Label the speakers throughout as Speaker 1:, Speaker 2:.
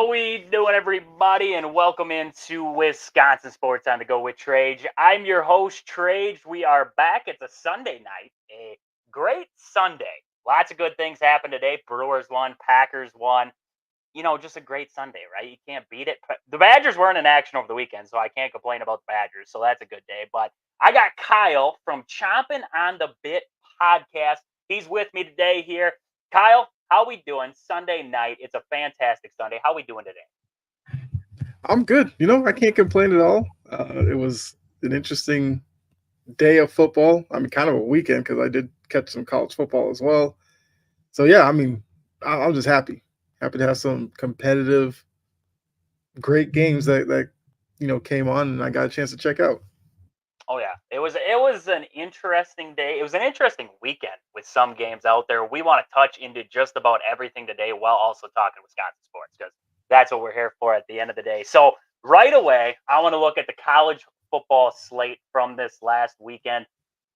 Speaker 1: How we doing, everybody? And welcome into Wisconsin Sports on the Go with Trage. I'm your host, Trage. We are back. It's a Sunday night, a great Sunday. Lots of good things happened today. Brewers won, Packers won. Just a great Sunday, right? You can't beat it. The Badgers weren't in action over the weekend, so I can't complain about the Badgers. So that's a good day. But I got Kyle from Chomping on the Bit podcast. He's with me today here. Kyle, how we doing? Sunday night. It's a fantastic Sunday. How we doing today?
Speaker 2: I'm good. I can't complain at all. It was an interesting day of football. I mean, kind of a weekend because I did catch some college football as well. So yeah, I mean, I'm just happy to have some competitive, great games that came on and I got a chance to check out.
Speaker 1: Oh yeah, it was an interesting day. It was an interesting weekend with some games out there. We want to touch into just about everything today while also talking Wisconsin sports because that's what we're here for at the end of the day. So right away, I want to look at the college football slate from this last weekend.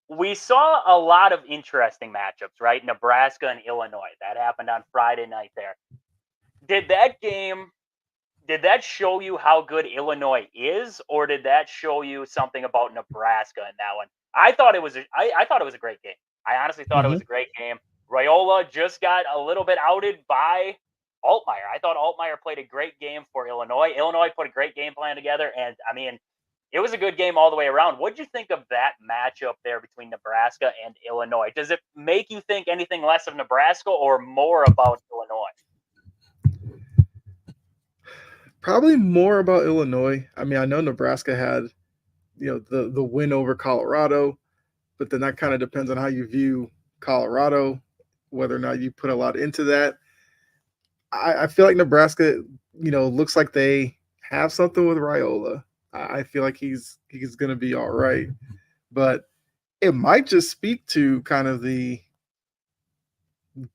Speaker 1: We saw a lot of interesting matchups, right? Nebraska and Illinois. That happened on Friday night there. Did that game did that show you how good Illinois is, or did that show you something about Nebraska in that one? I thought it was a great game. I honestly thought it was
Speaker 2: Hmm.
Speaker 1: a great game. Raiola just got a little bit outed by Altmaier. I thought Altmaier played a great game for Illinois. Illinois put a great game plan together, and I mean, it was a good game all the way around. What did you think of that matchup there between Nebraska and Illinois? Does it make you think anything less of Nebraska or more about Illinois?
Speaker 2: Probably more about Illinois. I mean, I know Nebraska had the win over Colorado, but then that kind of depends on how you view Colorado, whether or not you put a lot into that. I feel like Nebraska, looks like they have something with Raiola. I feel like he's going to be all right, but it might just speak to kind of the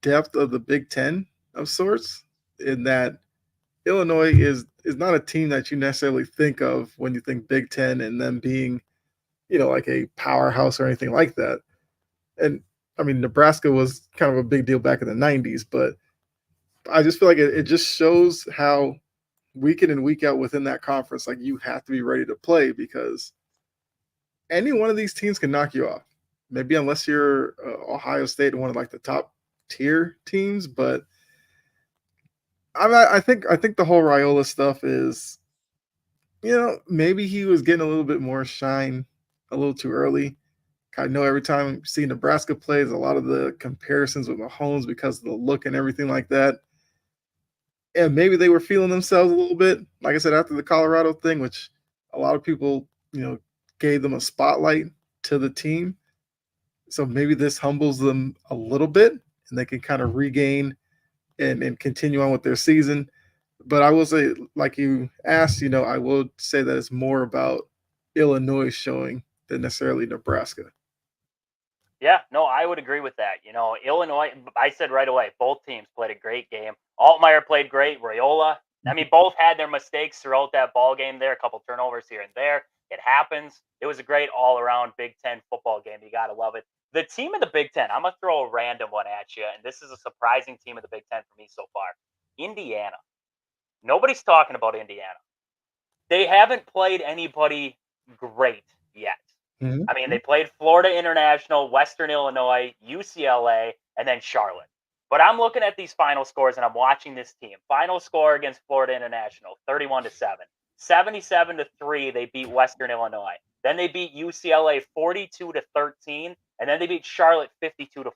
Speaker 2: depth of the Big Ten of sorts, in that Illinois is not a team that you necessarily think of when you think Big Ten and them being like a powerhouse or anything like that. And I mean, Nebraska was kind of a big deal back in the '90s, but I just feel like it just shows how week in and week out within that conference, like you have to be ready to play because any one of these teams can knock you off. Maybe unless you're Ohio State, one of like the top tier teams, but I think the whole Raiola stuff is, maybe he was getting a little bit more shine a little too early. I know every time you see Nebraska plays, a lot of the comparisons with Mahomes because of the look and everything like that. And maybe they were feeling themselves a little bit, like I said, after the Colorado thing, which a lot of people, gave them a spotlight to the team. So maybe this humbles them a little bit and they can kind of regain and continue on with their season. But I will say, like you asked, I will say that it's more about Illinois showing than necessarily Nebraska.
Speaker 1: Yeah, no, I would agree with that. Illinois, I said right away, both teams played a great game. Altmaier played great. Raiola, I mean, both had their mistakes throughout that ball game there, a couple turnovers here and there. It happens. It was a great all around Big Ten football game. You got to love it. The team of the Big Ten, I'm going to throw a random one at you, and this is a surprising team of the Big Ten for me so far. Indiana. Nobody's talking about Indiana. They haven't played anybody great yet.
Speaker 2: Mm-hmm.
Speaker 1: I mean, they played Florida International, Western Illinois, UCLA, and then Charlotte. But I'm looking at these final scores and I'm watching this team. Final score against Florida International, 31-7. 77-3, they beat Western Illinois. Then they beat UCLA 42-13, and then they beat Charlotte 52-14.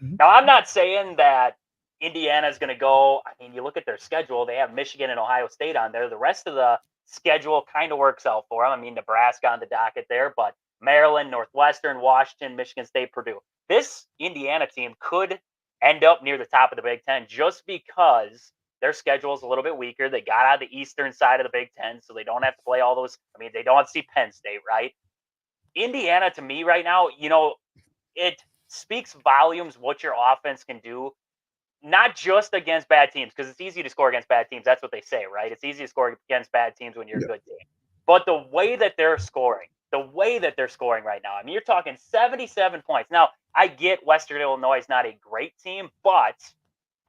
Speaker 1: Now, I'm not saying that Indiana is going to go. I mean, you look at their schedule, they have Michigan and Ohio State on there. The rest of the schedule kind of works out for them. I mean, Nebraska on the docket there, but Maryland, Northwestern, Washington, Michigan State, Purdue. This Indiana team could end up near the top of the Big Ten just because their schedule is a little bit weaker. They got out of the eastern side of the Big Ten, so they don't have to play all those. I mean, they don't have to see Penn State, right? Indiana, to me, right now, it speaks volumes what your offense can do, not just against bad teams, because it's easy to score against bad teams. That's what they say, right? It's easy to score against bad teams when you're a
Speaker 2: Yeah.
Speaker 1: good team. But the way that they're scoring right now, I mean, you're talking 77 points. Now, I get Western Illinois is not a great team, but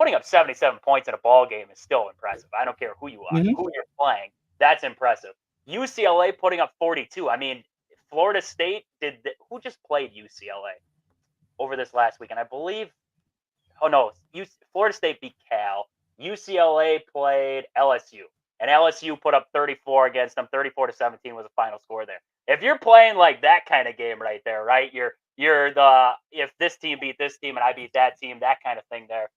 Speaker 1: putting up 77 points in a ball game is still impressive. I don't care who you are,
Speaker 2: Mhm.
Speaker 1: who you're playing. That's impressive. UCLA putting up 42. I mean, Florida State who just played UCLA over this last weekend? I believe. Oh no, Florida State beat Cal. UCLA played LSU, and LSU put up 34 against them. 34-17 was the final score there. If you're playing like that kind of game right there, right? You're the if this team beat this team and I beat that team, that kind of thing there.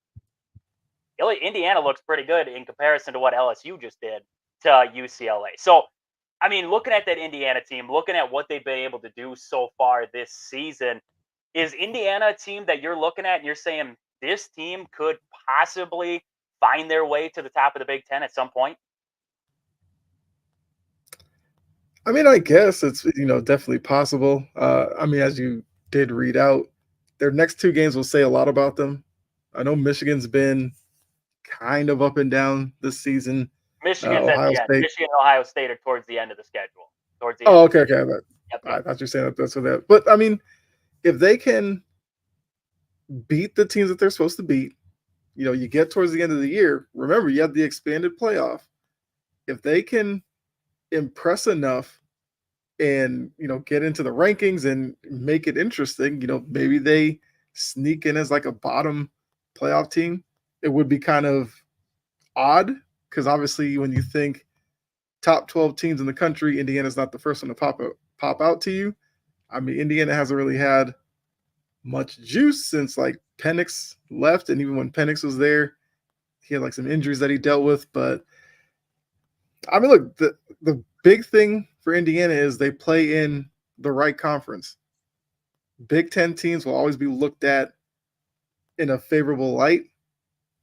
Speaker 1: Indiana looks pretty good in comparison to what LSU just did to UCLA. So, I mean, looking at that Indiana team, looking at what they've been able to do so far this season, is Indiana a team that you're looking at and you're saying this team could possibly find their way to the top of the Big Ten at some point?
Speaker 2: I mean, I guess it's definitely possible. I mean, as you did read out, their next two games will say a lot about them. I know Michigan's been kind of up and down this season.
Speaker 1: Michigan's at
Speaker 2: Ohio
Speaker 1: the end.
Speaker 2: State.
Speaker 1: Michigan and Ohio State are towards the end of the schedule. Towards the end
Speaker 2: Oh,
Speaker 1: of
Speaker 2: okay,
Speaker 1: the
Speaker 2: okay.
Speaker 1: yep,
Speaker 2: I
Speaker 1: yep.
Speaker 2: thought you were saying that's what that. But I mean, if they can beat the teams that they're supposed to beat, you get towards the end of the year. Remember, you have the expanded playoff. If they can impress enough and get into the rankings and make it interesting, maybe they sneak in as like a bottom playoff team. It would be kind of odd because obviously when you think top 12 teams in the country, Indiana's not the first one to pop out to you. I mean, Indiana hasn't really had much juice since like Penix left, and even when Penix was there, he had like some injuries that he dealt with. But I mean, look, the big thing for Indiana is they play in the right conference. Big Ten teams will always be looked at in a favorable light.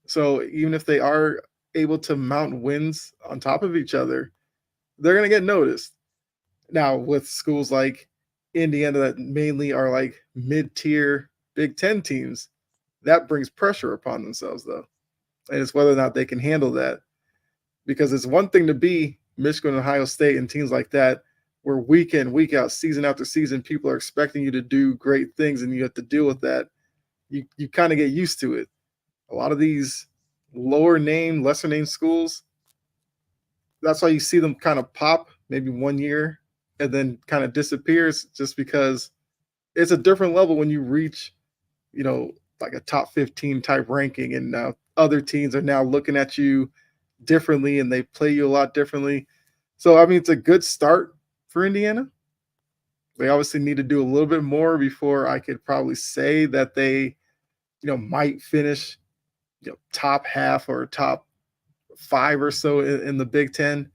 Speaker 2: So even if they are able to mount wins on top of each other, they're going to get noticed. Now, with schools like Indiana that mainly are like mid-tier Big Ten teams, that brings pressure upon themselves, though. And it's whether or not they can handle that. Because it's one thing to be Michigan, Ohio State, and teams like that, where week in, week out, season after season, people are expecting you to do great things, and you have to deal with that. You kind of get used to it. A lot of these lower name, lesser name schools, that's why you see them kind of pop maybe 1 year and then kind of disappears just because it's a different level when you reach, like a top 15 type ranking, and now other teams are now looking at you differently and they play you a lot differently. So I mean, it's a good start for Indiana. They obviously need to do a little bit more before I could probably say that they, might finish, top half or top five or so in the Big Ten.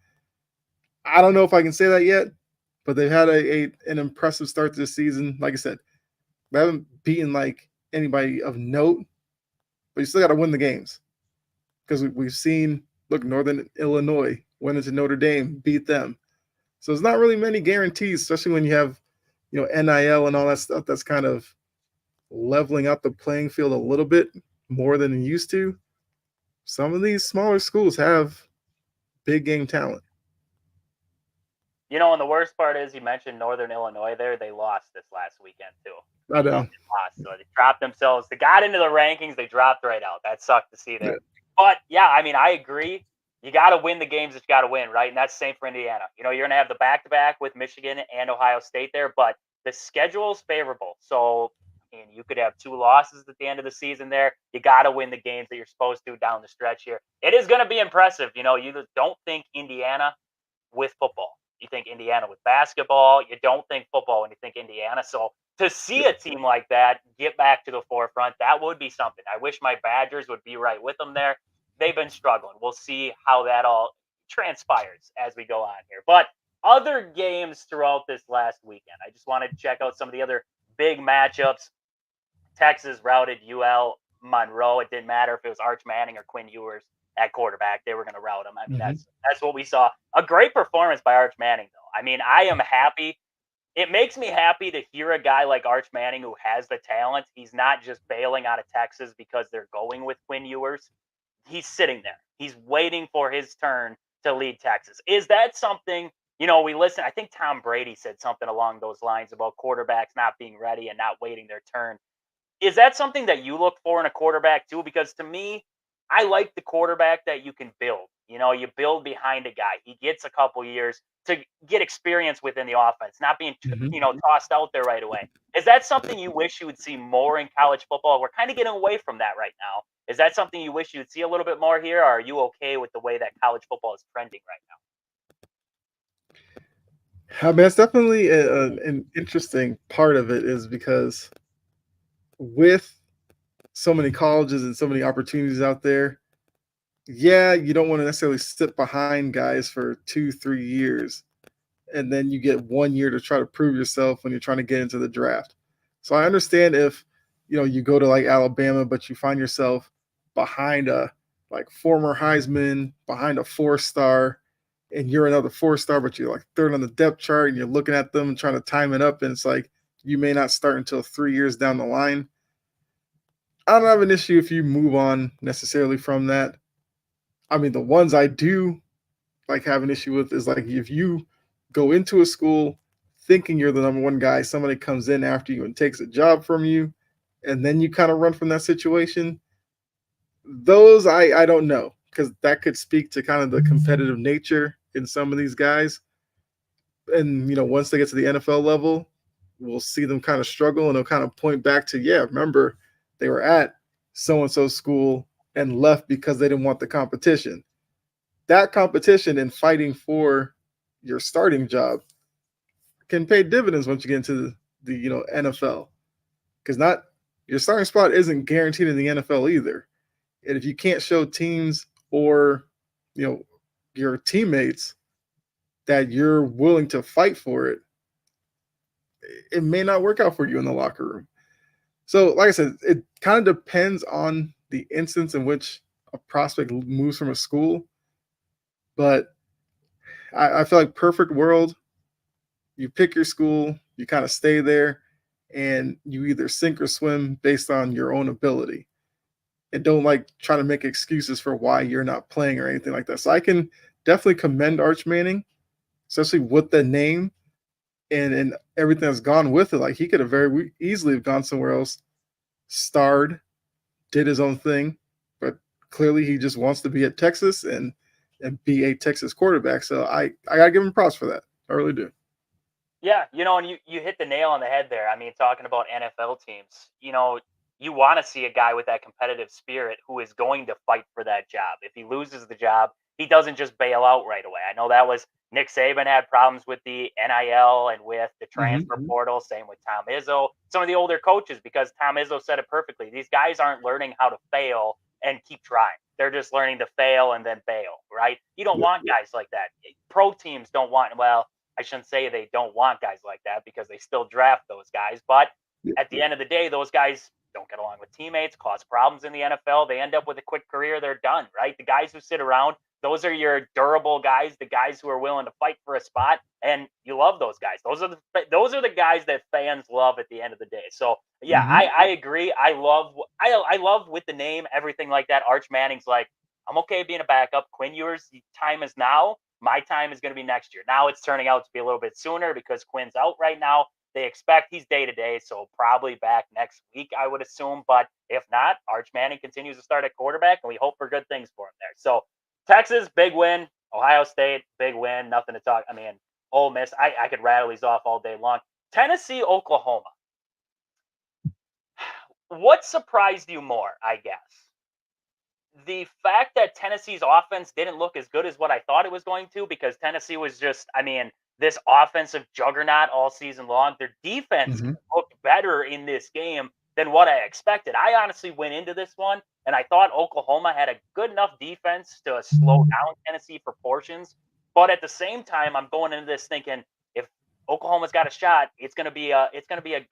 Speaker 2: I don't know if I can say that yet, but they've had an impressive start to the season. Like I said, they haven't beaten like anybody of note, but you still got to win the games because we've seen, look, Northern Illinois went into Notre Dame, beat them. So there's not really many guarantees, especially when you have, NIL and all that stuff that's kind of leveling up the playing field a little bit more than it used to. Some of these smaller schools have big game talent.
Speaker 1: And the worst part is you mentioned Northern Illinois there. They lost this last weekend too.
Speaker 2: I know.
Speaker 1: Lost, so they dropped themselves. They got into the rankings. They dropped right out. That sucked to see there.
Speaker 2: Yeah.
Speaker 1: But yeah, I mean, I agree. You got to win the games that you got to win, right? And that's the same for Indiana. You're going to have the back-to-back with Michigan and Ohio State there, but the schedule's favorable. So, I mean, you could have 2 losses at the end of the season there. You got to win the games that you're supposed to down the stretch here. It is going to be impressive. You don't think Indiana with football. You think Indiana with basketball. You don't think football when you think Indiana. So to see a team like that get back to the forefront, that would be something. I wish my Badgers would be right with them there. They've been struggling. We'll see how that all transpires as we go on here. But other games throughout this last weekend, I just wanted to check out some of the other big matchups. Texas routed UL Monroe. It didn't matter if it was Arch Manning or Quinn Ewers at quarterback. They were going to route him. I mean, that's what we saw. A great performance by Arch Manning, though. I mean, I am happy. It makes me happy to hear a guy like Arch Manning who has the talent. He's not just bailing out of Texas because they're going with Quinn Ewers. He's sitting there. He's waiting for his turn to lead Texas. Is that something, we listen? I think Tom Brady said something along those lines about quarterbacks not being ready and not waiting their turn. Is that something that you look for in a quarterback too? Because to me, I like the quarterback that you can build. You build behind a guy. He gets a couple years to get experience within the offense, not being
Speaker 2: Mhm.
Speaker 1: tossed out there right away. Is that something you wish you would see more in college football? We're kind of getting away from that right now. Is that something you wish you would see a little bit more here, or are you okay with the way that college football is trending right now?
Speaker 2: I mean, it's definitely an interesting part of it is because with so many colleges and so many opportunities out there, yeah, you don't want to necessarily sit behind guys for 2, 3 years, and then you get 1 year to try to prove yourself when you're trying to get into the draft. So I understand if you go to like Alabama, but you find yourself behind a like former Heisman, behind a 4 star, and you're another 4 star, but you're like third on the depth chart, and you're looking at them and trying to time it up, and it's like you may not start until 3 years down the line. I don't have an issue if you move on necessarily from that. I mean, the ones I do like have an issue with is like if you go into a school thinking you're the number one guy, somebody comes in after you and takes a job from you, and then you kind of run from that situation. Those I don't know because that could speak to kind of the competitive nature in some of these guys. And once they get to the NFL level, we'll see them kind of struggle, and they'll kind of point back to, yeah, remember they were at so and so school and left because they didn't want the competition. That competition and fighting for your starting job can pay dividends once you get into the NFL, because not your starting spot isn't guaranteed in the NFL either. And if you can't show teams or you know your teammates that you're willing to fight for it, it may not work out for you in the locker room. So, like I said, it kind of depends on the instance in which a prospect moves from a school. But I feel like perfect world, you pick your school, you kind of stay there, and you either sink or swim based on your own ability. And don't like try to make excuses for why you're not playing or anything like that. So I can definitely commend Arch Manning, especially with the name and everything that's gone with it. Like he could have very easily have gone somewhere else, starred, did his own thing, but clearly he just wants to be at Texas and be a Texas quarterback. So I gotta give him props for that. I really do.
Speaker 1: Yeah, and you hit the nail on the head there. I mean, talking about NFL teams, you want to see a guy with that competitive spirit who is going to fight for that job. If he loses the job, he doesn't just bail out right away. I know that was Nick Saban had problems with the NIL and with the transfer portal. Same with Tom Izzo, some of the older coaches, because Tom Izzo said it perfectly. These guys aren't learning how to fail and keep trying. They're just learning to fail and then bail, right? You don't
Speaker 2: Yep.
Speaker 1: want guys like that. Pro teams don't want, well, I shouldn't say they don't want guys like that because they still draft those guys. But
Speaker 2: Yep.
Speaker 1: at the end of the day, those guys don't get along with teammates, cause problems in the NFL. They end up with a quick career. They're done, right? The guys who sit around, those are your durable guys, the guys who are willing to fight for a spot, and you love those guys. Those are the guys that fans love at the end of the day. So yeah,
Speaker 2: Mhm.
Speaker 1: I agree. I love with the name everything like that. Arch Manning's like, I'm okay being a backup. Quinn Ewers' time is now. My time is going to be next year. Now it's turning out to be a little bit sooner because Quinn's out right now. They expect he's day to day, so probably back next week, I would assume. But if not, Arch Manning continues to start at quarterback, and we hope for good things for him there. So Texas, big win. Ohio State, big win. Nothing to talk. I mean, Ole Miss, I could rattle these off all day long. Tennessee, Oklahoma. What surprised you more, I guess? The fact that Tennessee's offense didn't look as good as what I thought it was going to, because Tennessee was just, I mean, this offensive juggernaut all season long. Their defense
Speaker 2: Mhm.
Speaker 1: looked better in this game than what I expected. I honestly went into this one and I thought Oklahoma had a good enough defense to slow down Tennessee for portions. But at the same time, I'm going into this thinking if Oklahoma's got a shot, it's gonna be a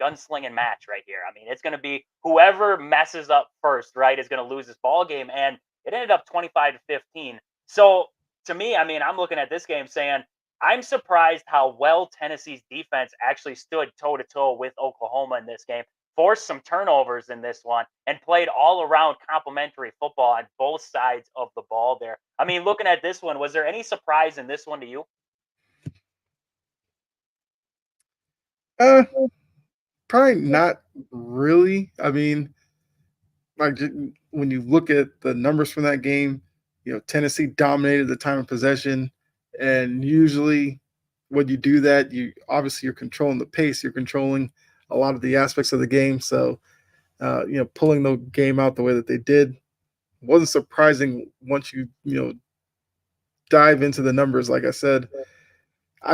Speaker 1: gunslinging match right here. I mean, it's gonna be whoever messes up first, right, is gonna lose this ball game. And it ended up 25-15. So to me, I mean, I'm looking at this game saying I'm surprised how well Tennessee's defense actually stood toe to toe with Oklahoma in this game, forced some turnovers in this one, and played all around complementary football on both sides of the ball there. I mean, looking at this one, was there any surprise in this one to you?
Speaker 2: Uh, Probably not really. I mean, like when you look at the numbers from that game, Tennessee dominated the time of possession, and usually when you do that, you're controlling the pace, you're controlling a lot of the aspects of the game. So, pulling the game out the way that they did wasn't surprising once you dive into the numbers. Like I said,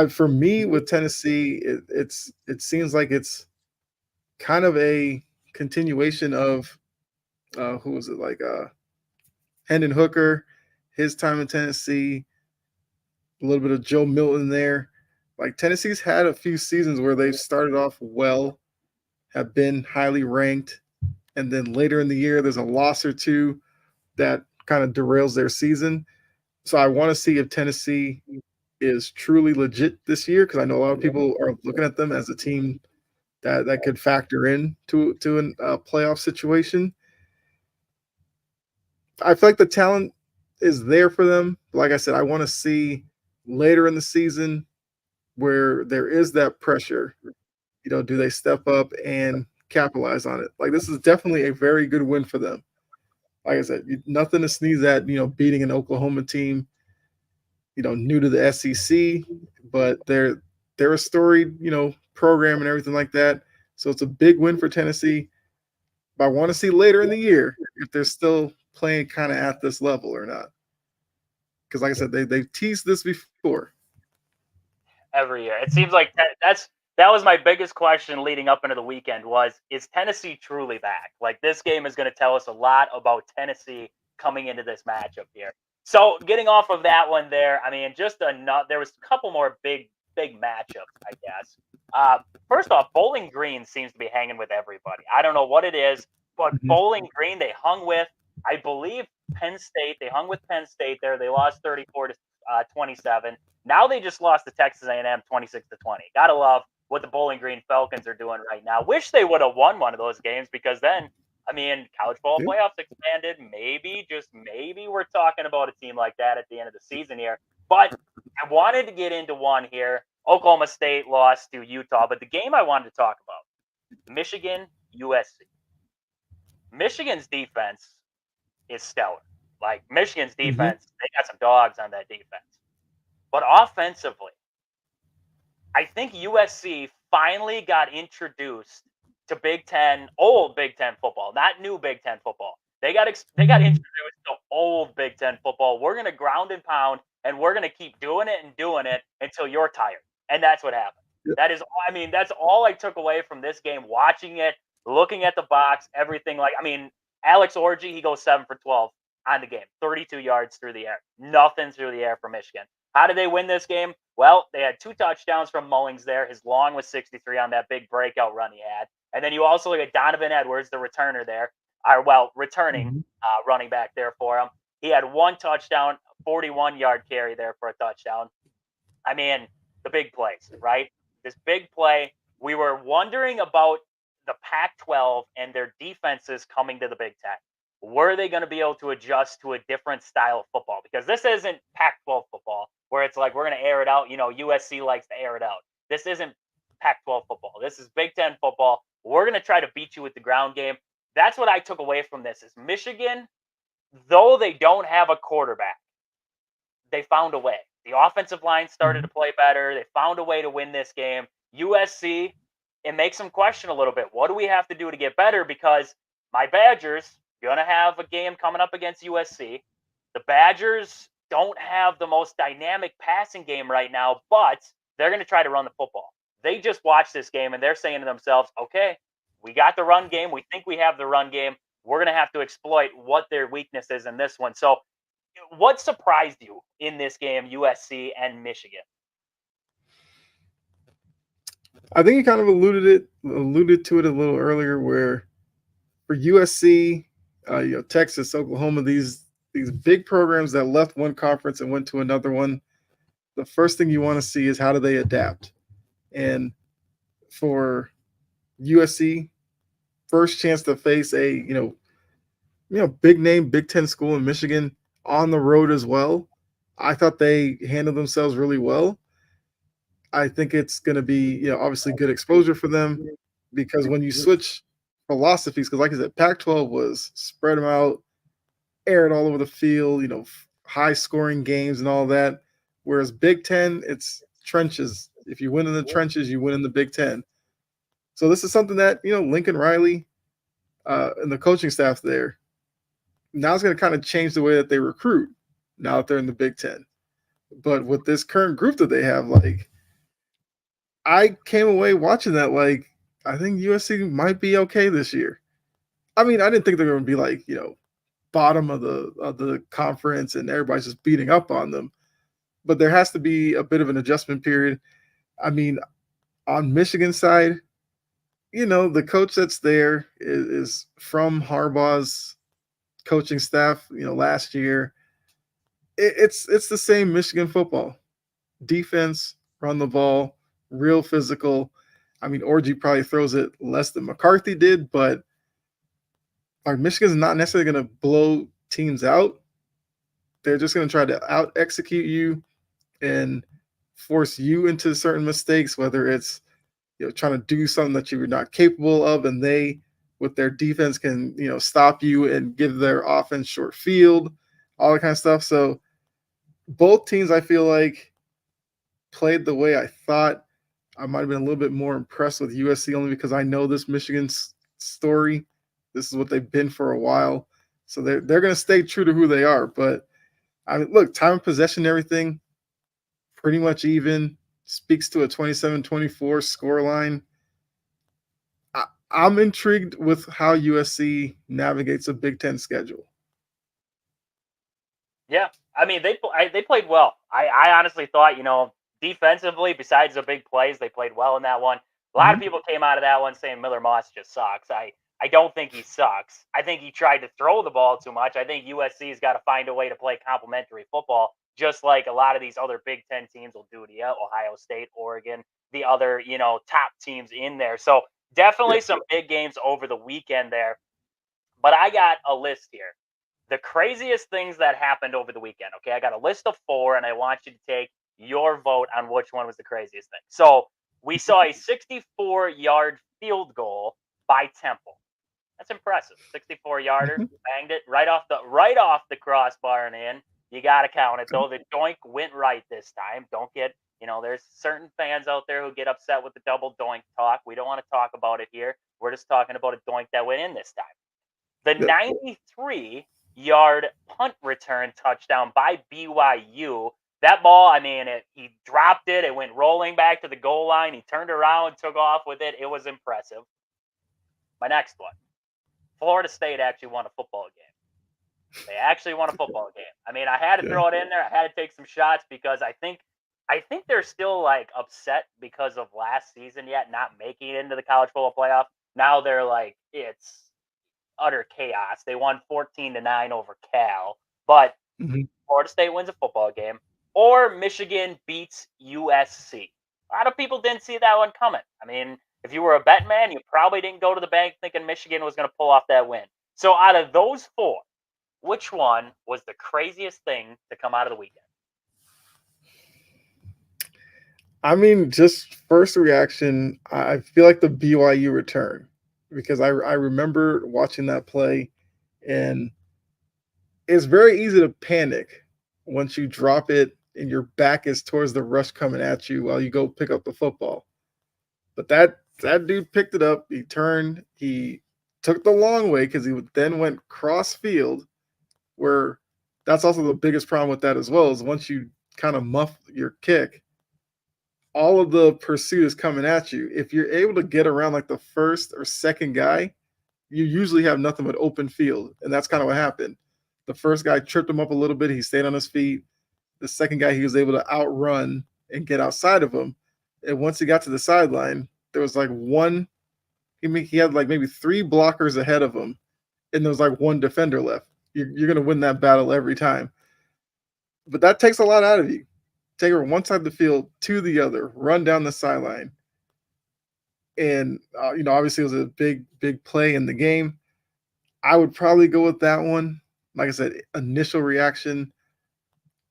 Speaker 2: for me with Tennessee, it seems like it's kind of a continuation of who was it like Hendon Hooker, his time in Tennessee, a little bit of Joe Milton there. Like Tennessee's had a few seasons where they've started off well, have been highly ranked, and then later in the year there's a loss or two that kind of derails their season. So I want to see if Tennessee is truly legit this year, because I know a lot of people are looking at them as a team that could factor in to a playoff situation. I feel like the talent is there for them. Like I said, I want to see later in the season where there is that pressure. Do they step up and capitalize on it? Like this is definitely a very good win for them. Like I said, nothing to sneeze at. Beating an Oklahoma team, new to the SEC, but they're a storied program and everything like that. So it's a big win for Tennessee. But I want to see later in the year if they're still playing kind of at this level or not. Because like I said, they've teased this before.
Speaker 1: Every year. It seems like that was my biggest question leading up into the weekend is Tennessee truly back? Like this game is going to tell us a lot about Tennessee coming into this matchup here. So getting off of that one there, I mean, there was a couple more big matchups, I guess. First off, Bowling Green seems to be hanging with everybody. I don't know what it is, but Bowling Green, they hung with, I believe, Penn State. They hung with Penn State there. They lost 34-27. Now they just lost to Texas A&M 26-20. Gotta love what the Bowling Green Falcons are doing right now. Wish they would have won one of those games, because then, I mean, college ball playoffs expanded. Maybe, just maybe, we're talking about a team like that at the end of the season here. But I wanted to get into one here. Oklahoma State lost to Utah, but the game I wanted to talk about, Michigan, USC. Michigan's defense is stellar. Like Michigan's defense, they got some dogs on that defense. But offensively, I think USC finally got introduced to old Big Ten football, not new Big Ten football. They got introduced to old Big Ten football. We're going to ground and pound, and we're going to keep doing it until you're tired. And that's what happened. Yep. That's all I took away from this game, watching it, looking at the box, everything. Alex Orji, he goes 7 for 12 on the game, 32 yards through the air. Nothing through the air for Michigan. How did they win this game? Well, they had 2 touchdowns from Mullings there. His long was 63 on that big breakout run he had. And then you also look at Donovan Edwards, the returner there, returning running back there for him. He had 1 touchdown, 41-yard carry there for a touchdown. I mean, the big plays, right? This big play, we were wondering about the Pac-12 and their defenses coming to the Big Ten. Were they going to be able to adjust to a different style of football? Because this isn't Pac-12 football where it's like we're going to air it out. USC likes to air it out. This isn't Pac-12 football. This is Big Ten football. We're going to try to beat you with the ground game. That's what I took away from this is Michigan, though they don't have a quarterback, they found a way. The offensive line started to play better. They found a way to win this game. USC, it makes them question a little bit. What do we have to do to get better? Because my Badgers going to have a game coming up against USC. The Badgers don't have the most dynamic passing game right now, but they're going to try to run the football. They just watched this game and they're saying to themselves, okay, we got the run game. We think we have the run game. We're going to have to exploit what their weakness is in this one. So what surprised you in this game, USC and Michigan?
Speaker 2: I think you kind of alluded to it a little earlier, where for USC, Texas, Oklahoma, these big programs that left one conference and went to another one, the first thing you want to see is how do they adapt. And for USC, first chance to face a big name Big Ten school in Michigan on the road as well. I thought they handled themselves really well. I think it's going to be obviously good exposure for them, because when you switch philosophies, because like I said, Pac-12 was spread them out, air it all over the field, high scoring games and all that. Whereas Big Ten, it's trenches. If you win in the trenches, you win in the Big Ten. So this is something that, Lincoln Riley and the coaching staff there, now it's going to kind of change the way that they recruit now that they're in the Big Ten. But with this current group that they have, like, I came away watching that, like, I think USC might be okay this year. I mean, I didn't think they're going to be like, bottom of the conference and everybody's just beating up on them. But there has to be a bit of an adjustment period. I mean, on Michigan side, the coach that's there is from Harbaugh's coaching staff, last year. It's the same Michigan football. Defense, run the ball, real physical. I mean, Orji probably throws it less than McCarthy did, but Michigan's not necessarily going to blow teams out. They're just going to try to out execute you and force you into certain mistakes, whether it's trying to do something that you're not capable of, and they, with their defense, can stop you and give their offense short field, all that kind of stuff. So both teams, I feel like, played the way I thought. I might have been a little bit more impressed with USC only because I know this Michigan story. This is what they've been for a while. So they're going to stay true to who they are. But, I mean, look, time of possession, everything, pretty much even. Speaks to a 27-24 scoreline. I'm intrigued with how USC navigates a Big Ten schedule.
Speaker 1: Yeah, I mean, they played well. I honestly thought, defensively, besides the big plays, they played well in that one. A lot of people came out of that one saying Miller Moss just sucks. I don't think he sucks. I think he tried to throw the ball too much. I think USC's got to find a way to play complementary football, just like a lot of these other Big Ten teams will do to you, Ohio State, Oregon, the other, top teams in there. So definitely some big games over the weekend there. But I got a list here. The craziest things that happened over the weekend. Okay, I got a list of 4, and I want you to take your vote on which one was the craziest thing. So we saw a 64-yard field goal by Temple. That's impressive. 64-yarder, banged it right off the crossbar and in. You got to count it, though. The doink went right this time. Don't get, there's certain fans out there who get upset with the double doink talk. We don't want to talk about it here. We're just talking about a doink that went in this time. The 93-yard punt return touchdown by BYU. That ball, I mean, he dropped it. It went rolling back to the goal line. He turned around, took off with it. It was impressive. My next one. Florida State actually won a football game. They actually won a football game. I mean, I had to throw it in there. I had to take some shots because I think they're still like upset because of last season yet not making it into the college football playoff. Now they're like, it's utter chaos. They won 14-9 over Cal, but Florida State wins a football game, or Michigan beats USC. A lot of people didn't see that one coming. I mean, if you were a bet man, you probably didn't go to the bank thinking Michigan was going to pull off that win. So out of those 4, which one was the craziest thing to come out of the weekend?
Speaker 2: I mean, just first reaction, I feel like the BYU return, because I remember watching that play, and it's very easy to panic once you drop it and your back is towards the rush coming at you while you go pick up the football. But that dude picked it up. He turned. He took the long way because he then went cross field, where that's also the biggest problem with that as well, is once you kind of muff your kick, all of the pursuit is coming at you. If you're able to get around like the first or second guy, you usually have nothing but open field. And that's kind of what happened. The first guy tripped him up a little bit. He stayed on his feet. The second guy, he was able to outrun and get outside of him. And once he got to the sideline, there was like he had like maybe 3 blockers ahead of him, and there was like 1 defender left. You're going to win that battle every time. But that takes a lot out of you. Take her one side of the field to the other, run down the sideline. And, obviously it was a big, big play in the game. I would probably go with that one. Like I said, initial reaction,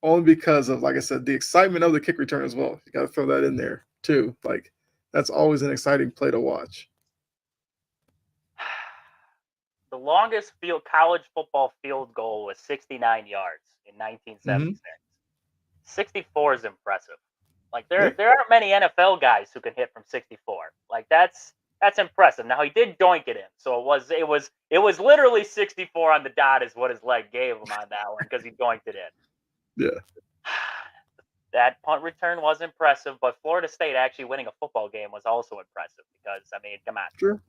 Speaker 2: only because of, like I said, the excitement of the kick return as well. You got to throw that in there too. Like, that's always an exciting play to watch.
Speaker 1: the longest college football field goal was 69 yards in
Speaker 2: Mm-hmm.
Speaker 1: 1976. 64 is impressive. Like there
Speaker 2: Yeah.
Speaker 1: aren't many NFL guys who can hit from 64. Like that's impressive. Now he did doink it in, so it was literally 64 on the dot is what his leg gave him on that one because he doinked it in.
Speaker 2: Yeah.
Speaker 1: That punt return was impressive, but Florida State actually winning a football game was also impressive because I mean, come on,
Speaker 2: Sure.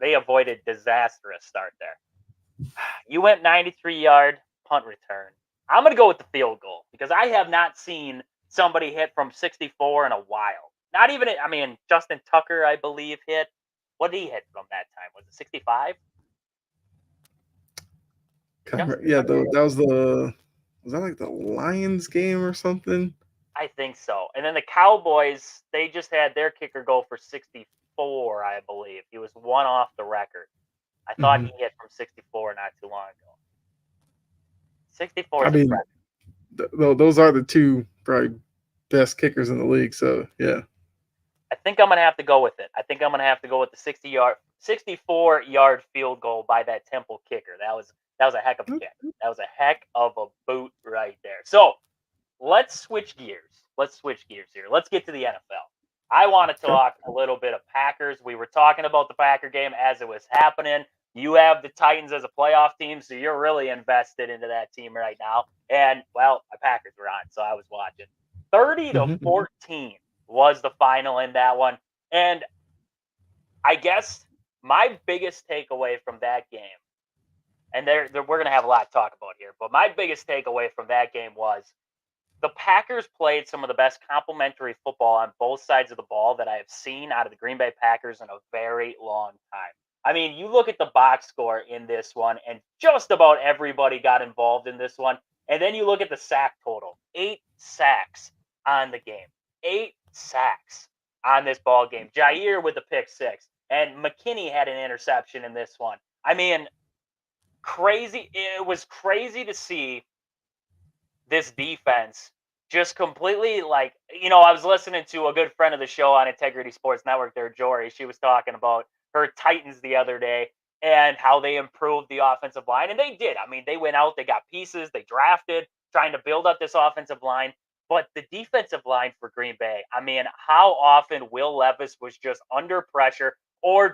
Speaker 1: they avoided disastrous start there. You went 93-yard punt return. I'm going to go with the field goal because I have not seen somebody hit from 64 in a while. Not even, I mean, Justin Tucker, I believe, hit. What did he hit from that time? Was it 65?
Speaker 2: Yeah, that was that like the Lions game or something?
Speaker 1: I think so. And then the Cowboys, they just had their kicker go for 64, I believe. He was one off the record. I thought he hit from 64 not too long ago. 64 is impressive.
Speaker 2: Those are the two probably best kickers in the league. So yeah,
Speaker 1: I think I'm gonna have to go with it. I think I'm gonna have to go with the 64-yard field goal by that Temple kicker. That was a heck of a kick. That was a heck of a boot right there. So let's switch gears. Here. Let's get to the NFL. I want to talk a little bit of Packers. We were talking about the Packer game as it was happening. You have the Titans as a playoff team, so you're really invested into that team right now. And, well, my Packers were on, so I was watching. 30-14 was the final in that one. And I guess my biggest takeaway from that game, and we're going to have a lot to talk about here, but my biggest takeaway from that game was the Packers played some of the best complementary football on both sides of the ball that I have seen out of the Green Bay Packers in a very long time. I mean, you look at the box score in this one, and just about everybody got involved in this one. And then you look at the sack total. 8 sacks on the game. 8 sacks on this ball game. Jair with the pick 6. And McKinney had an interception in this one. I mean, crazy. It was crazy to see this defense just completely I was listening to a good friend of the show on Integrity Sports Network there, Jory. She was talking about her Titans the other day and how they improved the offensive line. And they did. I mean, they went out, they got pieces, they drafted, trying to build up this offensive line. But the defensive line for Green Bay, I mean, how often Will Levis was just under pressure he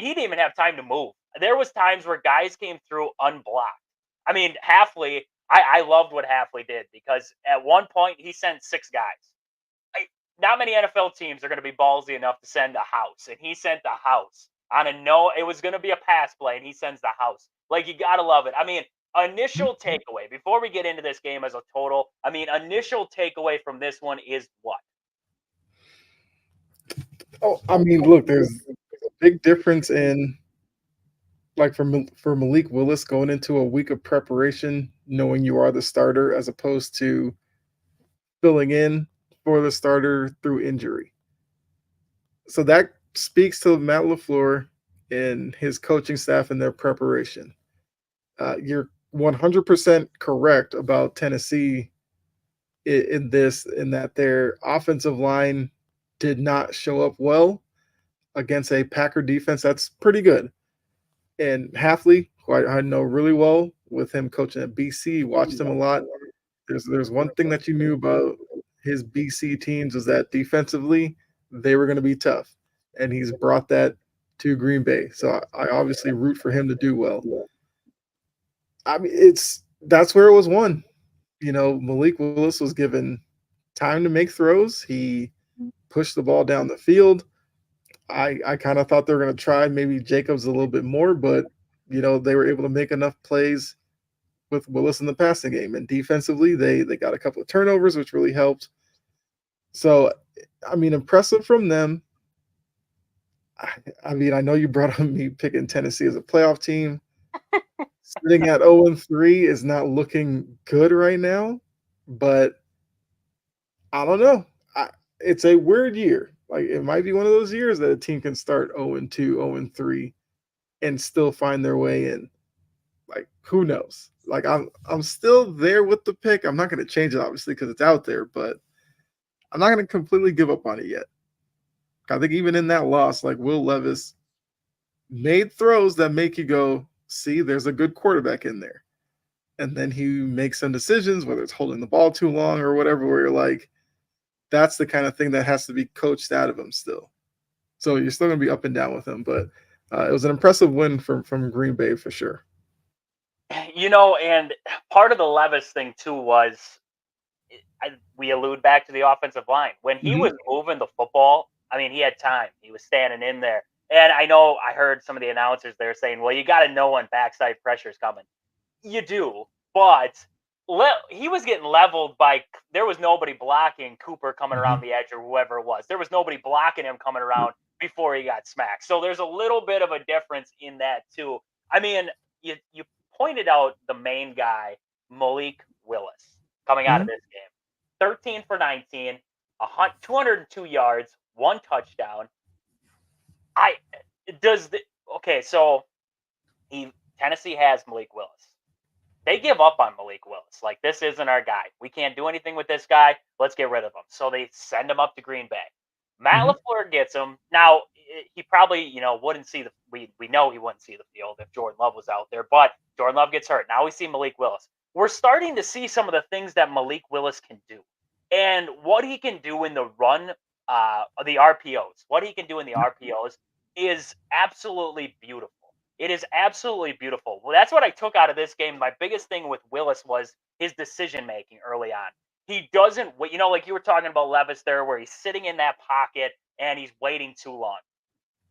Speaker 1: didn't even have time to move. There was times where guys came through unblocked. I mean, Hafley, I loved what Hafley did because at one point he sent 6 guys. Not many NFL teams are going to be ballsy enough to send a house, and he sent the house on it was going to be a pass play, and he sends the house. Like, you got to love it. I mean, initial takeaway, before we get into this game as a total, initial takeaway from this one is what?
Speaker 2: Oh, I mean, look, there's a big difference in like for Malik Willis going into a week of preparation, knowing you are the starter, as opposed to filling in for the starter through injury. So that speaks to Matt LaFleur and his coaching staff and their preparation. You're 100% correct about Tennessee in that their offensive line did not show up well against a Packer defense that's pretty good. And Hafley, who I know really well with him coaching at BC, watched him a lot. There's one thing that you knew about his BC teams was that defensively they were going to be tough, and he's brought that to Green Bay. So I obviously root for him to do well. I mean, that's where it was won. Malik Willis was given time to make throws. He pushed the ball down the field. I kind of thought they were going to try maybe Jacobs a little bit more, but they were able to make enough plays with Willis in the passing game. And defensively, they got a couple of turnovers, which really helped. So, I mean, impressive from them. I mean, I know you brought up me picking Tennessee as a playoff team. Sitting at 0-3 is not looking good right now, but I don't know. It's a weird year. Like, it might be one of those years that a team can start 0-2, 0-3, and still find their way in. Like, who knows? Like, I'm still there with the pick. I'm not going to change it, obviously, because it's out there, but I'm not going to completely give up on it yet. I think even in that loss, like, Will Levis made throws that make you go, see, there's a good quarterback in there. And then he makes some decisions, whether it's holding the ball too long or whatever, where you're like, that's the kind of thing that has to be coached out of him still. So you're still going to be up and down with him. But it was an impressive win from Green Bay for sure.
Speaker 1: And part of the Levis thing too was we allude back to the offensive line. When he was moving the football, I mean, he had time. He was standing in there. And I know I heard some of the announcers there saying, well, you got to know when backside pressure is coming. You do, but he was getting leveled by, there was nobody blocking Cooper coming around the edge or whoever it was. There was nobody blocking him coming around before he got smacked. So there's a little bit of a difference in that too. I mean, you pointed out the main guy, Malik Willis, coming out of this game. 13 for 19, 202 yards, 1 touchdown. So Tennessee has Malik Willis. They give up on Malik Willis. Like, this isn't our guy. We can't do anything with this guy. Let's get rid of him. So they send him up to Green Bay. Matt LaFleur gets him. Now, he probably, wouldn't see we know he wouldn't see the field if Jordan Love was out there, but Jordan Love gets hurt. Now we see Malik Willis. We're starting to see some of the things that Malik Willis can do. And what he can do in the run, the RPOs, is absolutely beautiful. It is absolutely beautiful. Well, that's what I took out of this game. My biggest thing with Willis was his decision-making early on. He doesn't, like you were talking about Levis there, where he's sitting in that pocket and he's waiting too long.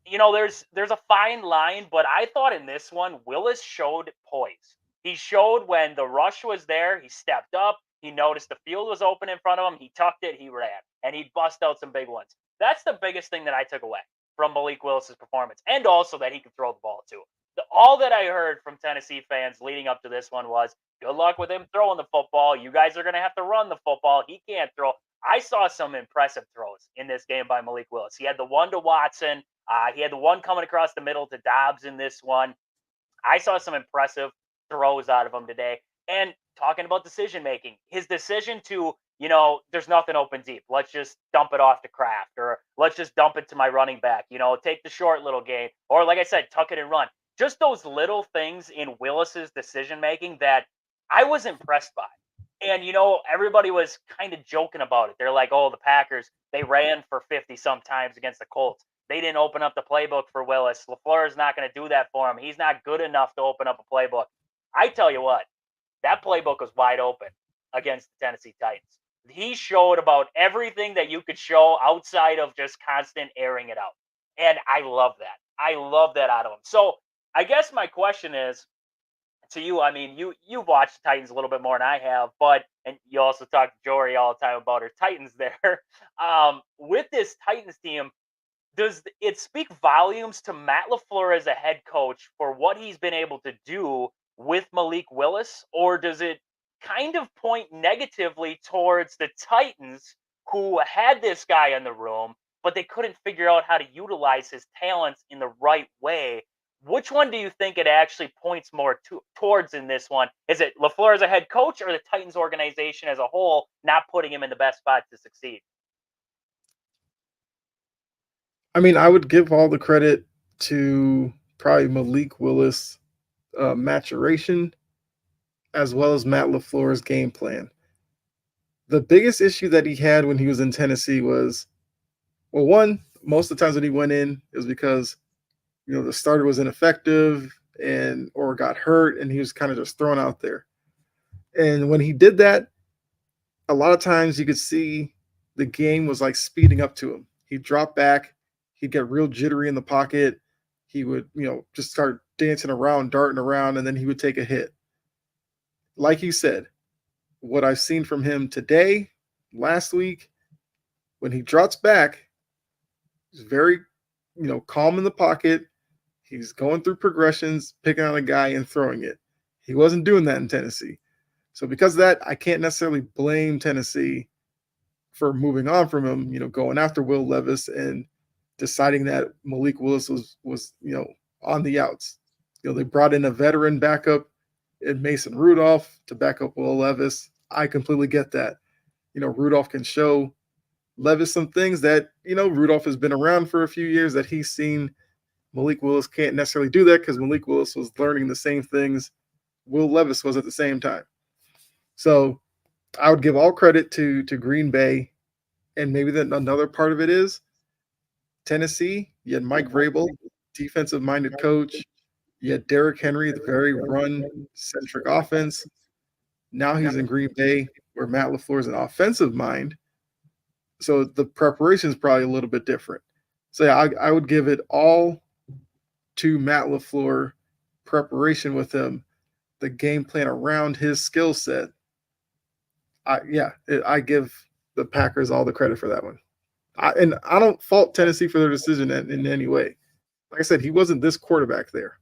Speaker 1: There's a fine line, but I thought in this one, Willis showed poise. He showed when the rush was there, he stepped up, he noticed the field was open in front of him, he tucked it, he ran, and he bust out some big ones. That's the biggest thing that I took away from Malik Willis's performance, and also that he could throw the ball too. All that I heard from Tennessee fans leading up to this one was, good luck with him throwing the football. You guys are going to have to run the football. He can't throw. I saw some impressive throws in this game by Malik Willis. He had the one to Watson. He had the one coming across the middle to Dobbs in this one. I saw some impressive throws out of him today. And talking about decision-making, his decision to, there's nothing open deep. Let's just dump it off to Kraft, or let's just dump it to my running back. Take the short little game. Or like I said, tuck it and run. Just those little things in Willis's decision-making that I was impressed by. And, everybody was kind of joking about it. They're like, oh, the Packers, they ran for 50 sometimes against the Colts. They didn't open up the playbook for Willis. LaFleur is not going to do that for him. He's not good enough to open up a playbook. I tell you what, that playbook was wide open against the Tennessee Titans. He showed about everything that you could show outside of just constant airing it out. And I love that. I love that out of him. So I guess my question is to you. I mean, you've watched the Titans a little bit more than I have, and you also talk to Jory all the time about her Titans there. With this Titans team, does it speak volumes to Matt LaFleur as a head coach for what he's been able to do with Malik Willis, or does it kind of point negatively towards the Titans, who had this guy in the room, but they couldn't figure out how to utilize his talents in the right way? Which one do you think it actually points more towards in this one? Is it LaFleur as a head coach, or the Titans organization as a whole not putting him in the best spot to succeed?
Speaker 2: I mean, I would give all the credit to probably Malik Willis' maturation, as well as Matt LaFleur's game plan. The biggest issue that he had when he was in Tennessee was, well, one, most of the times when he went in, it was because the starter was ineffective or got hurt, and he was kind of just thrown out there. And when he did that, a lot of times you could see the game was like speeding up to him. He'd drop back, he'd get real jittery in the pocket. He would, just start dancing around, darting around, and then he would take a hit. Like he said, what I've seen from him today, last week, when he drops back, he's very, calm in the pocket. He's going through progressions, picking on a guy and throwing it. He wasn't doing that in Tennessee. So because of that, I can't necessarily blame Tennessee for moving on from him, going after Will Levis and deciding that Malik Willis was on the outs. They brought in a veteran backup in Mason Rudolph to back up Will Levis. I completely get that. Rudolph can show Levis some things that, Rudolph has been around for a few years that he's seen Malik Willis can't necessarily do that because Malik Willis was learning the same things Will Levis was at the same time. So I would give all credit to Green Bay, and maybe then another part of it is Tennessee. You had Mike Vrabel, defensive-minded coach. You had Derrick Henry, the very run-centric offense. Now he's in Green Bay, where Matt LaFleur is an offensive mind. So the preparation is probably a little bit different. So yeah, I would give it all to Matt LaFleur, preparation with him, the game plan around his skill set. I give the Packers all the credit for that one. I don't fault Tennessee for their decision in any way. Like I said, he wasn't this quarterback there.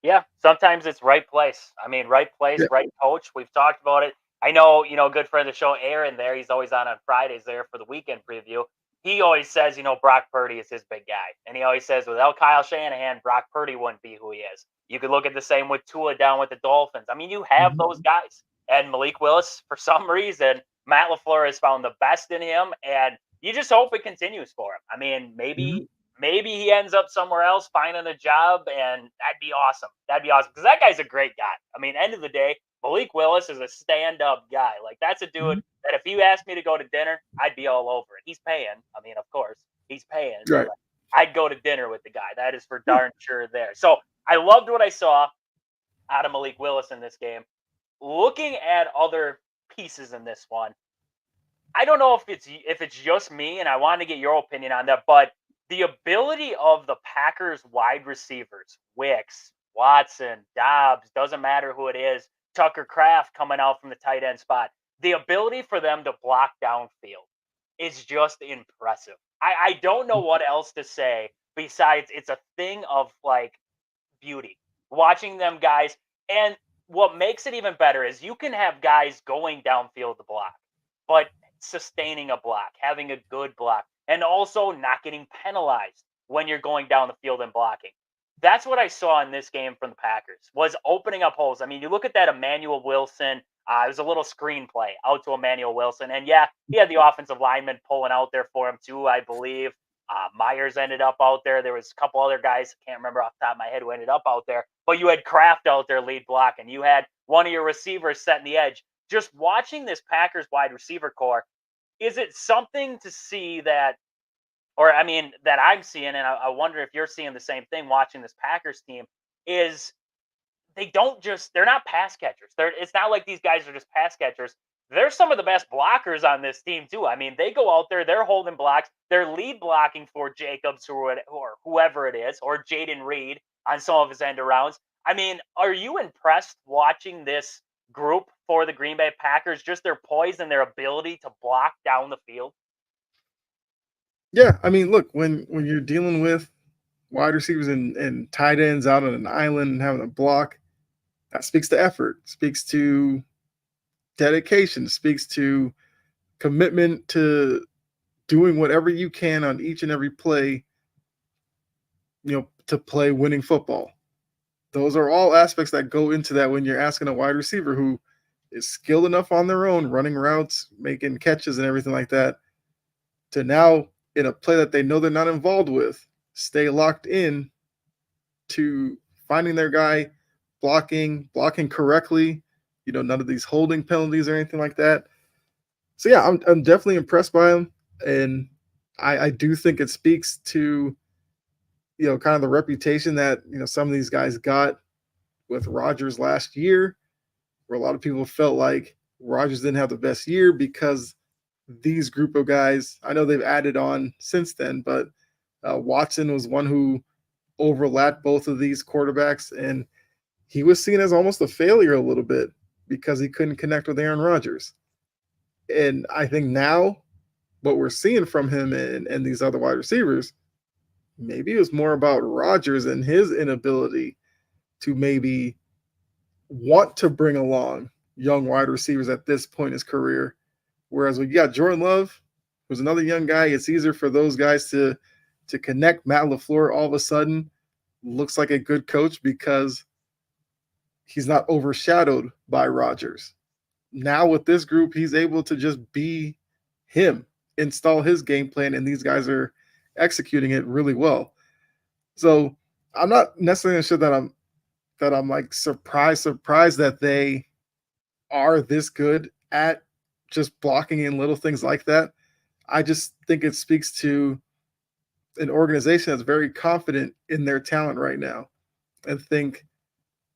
Speaker 1: Yeah, sometimes it's right place. I mean, right place, right coach. We've talked about it. I know, good friend of the show, Aaron there. He's always on Fridays there for the weekend preview. He always says, Brock Purdy is his big guy. And he always says, without Kyle Shanahan, Brock Purdy wouldn't be who he is. You could look at the same with Tua down with the Dolphins. I mean, you have those guys. And Malik Willis, for some reason, Matt LaFleur has found the best in him. And you just hope it continues for him. I mean, maybe he ends up somewhere else finding a job, and that'd be awesome. That'd be awesome because that guy's a great guy. I mean, end of the day, Malik Willis is a stand-up guy. Like, that's a dude that if you asked me to go to dinner, I'd be all over it. He's paying. I mean, of course, he's paying.
Speaker 2: Right.
Speaker 1: Like, I'd go to dinner with the guy. That is for darn sure there. So I loved what I saw out of Malik Willis in this game. Looking at other pieces in this one, I don't know if it's just me, and I wanted to get your opinion on that, but the ability of the Packers wide receivers, Wicks, Watson, Dobbs, doesn't matter who it is, Tucker Kraft coming out from the tight end spot, the ability for them to block downfield is just impressive. I don't know what else to say besides it's a thing of like beauty. Watching them guys, and what makes it even better is you can have guys going downfield to block, but sustaining a block, having a good block, and also not getting penalized when you're going down the field and blocking. That's what I saw in this game from the Packers, was opening up holes. I mean, you look at that Emmanuel Wilson. It was a little screenplay out to Emmanuel Wilson. And yeah, he had the offensive lineman pulling out there for him too, I believe. Myers ended up out there. There was a couple other guys, I can't remember off the top of my head, who ended up out there. But you had Kraft out there lead blocking. You had one of your receivers setting the edge. Just watching this Packers wide receiver core, is it something to see that, or I mean, that I'm seeing, and I wonder if you're seeing the same thing watching this Packers team, is they're not pass catchers. It's not like these guys are just pass catchers. They're some of the best blockers on this team too. I mean, they go out there, they're holding blocks, they're lead blocking for Jacobs or whoever it is, or Jaden Reed on some of his end arounds. I mean, are you impressed watching this group for the Green Bay Packers, just their poise and their ability to block down the field?
Speaker 2: Yeah, I mean, look, when you're dealing with wide receivers and tight ends out on an island and having a block, that speaks to effort, speaks to dedication, speaks to commitment to doing whatever you can on each and every play, to play winning football. Those are all aspects that go into that when you're asking a wide receiver who is skilled enough on their own, running routes, making catches and everything like that, to now in a play that they know they're not involved with, stay locked in to finding their guy, blocking correctly, none of these holding penalties or anything like that. So yeah, I'm definitely impressed by him, and I do think it speaks to kind of the reputation that some of these guys got with Rodgers last year, where a lot of people felt like Rodgers didn't have the best year because these group of guys, I know they've added on since then, but Watson was one who overlapped both of these quarterbacks, and he was seen as almost a failure a little bit because he couldn't connect with Aaron Rodgers. And I think now what we're seeing from him and these other wide receivers, maybe it was more about Rodgers and his inability to maybe want to bring along young wide receivers at this point in his career. Whereas when you got Jordan Love, who's another young guy, it's easier for those guys to connect. Matt LaFleur all of a sudden looks like a good coach because he's not overshadowed by Rodgers. Now with this group, he's able to just be him, install his game plan, and these guys are executing it really well. So I'm not necessarily sure that I'm like surprised that they are this good at just blocking in little things like that. I just think it speaks to an organization that's very confident in their talent right now and think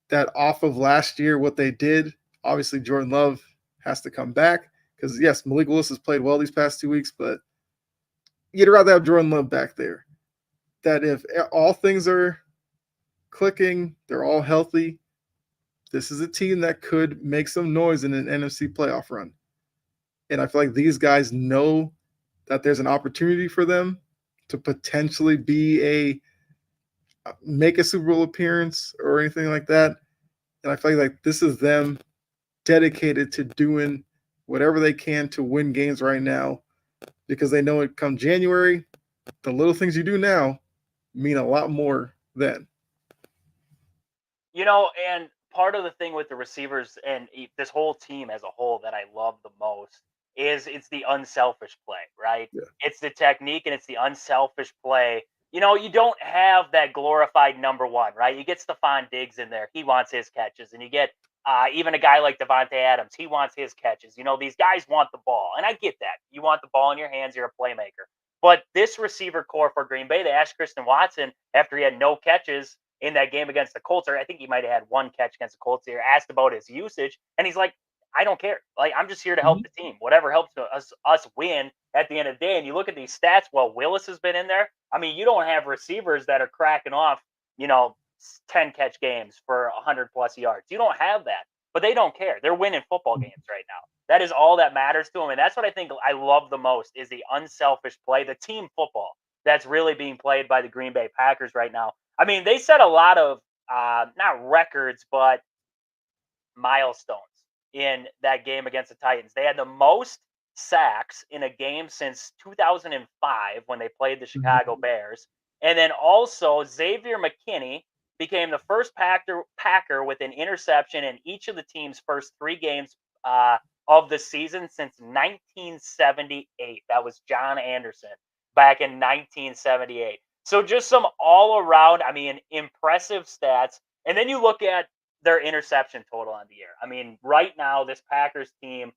Speaker 2: that off of last year, what they did, obviously Jordan Love has to come back because yes, Malik Willis has played well these past 2 weeks, but you'd rather have Jordan Love back there. That if all things are clicking, they're all healthy, this is a team that could make some noise in an NFC playoff run. And I feel like these guys know that there's an opportunity for them to potentially be a make a Super Bowl appearance or anything like that. And I feel like this is them dedicated to doing whatever they can to win games right now because they know it come January, the little things you do now mean a lot more then.
Speaker 1: And part of the thing with the receivers and this whole team as a whole that I love the most is it's the unselfish play, right?
Speaker 2: Yeah.
Speaker 1: It's the technique and it's the unselfish play. You don't have that glorified number one, right? You get Stephon Diggs in there. He wants his catches. And you get even a guy like Devontae Adams. He wants his catches. These guys want the ball. And I get that. You want the ball in your hands. You're a playmaker. But this receiver core for Green Bay, they asked Christian Watson after he had no catches in that game against the Colts, or I think he might have had one catch against the Colts here, asked about his usage, and he's like, I don't care. Like, I'm just here to help
Speaker 2: Mhm.
Speaker 1: the team. Whatever helps us win at the end of the day. And you look at these stats, well, Willis has been in there. I mean, you don't have receivers that are cracking off, you know, 10 catch games for 100 plus yards. You don't have that, but they don't care. They're winning football games right now. That is all that matters to them. And that's what I think I love the most is the unselfish play, the team football that's really being played by the Green Bay Packers right now. I mean, they set a lot of not records, but milestones in that game against the Titans. They had the most sacks in a game since 2005 when they played the Chicago
Speaker 2: Mhm.
Speaker 1: Bears. And then also Xavier McKinney became the first Packer with an interception in each of the team's first 3 games of the season since 1978. That was John Anderson back in 1978. So just some all around, I mean, impressive stats. And then you look at their interception total on the year. I mean, right now, this Packers team,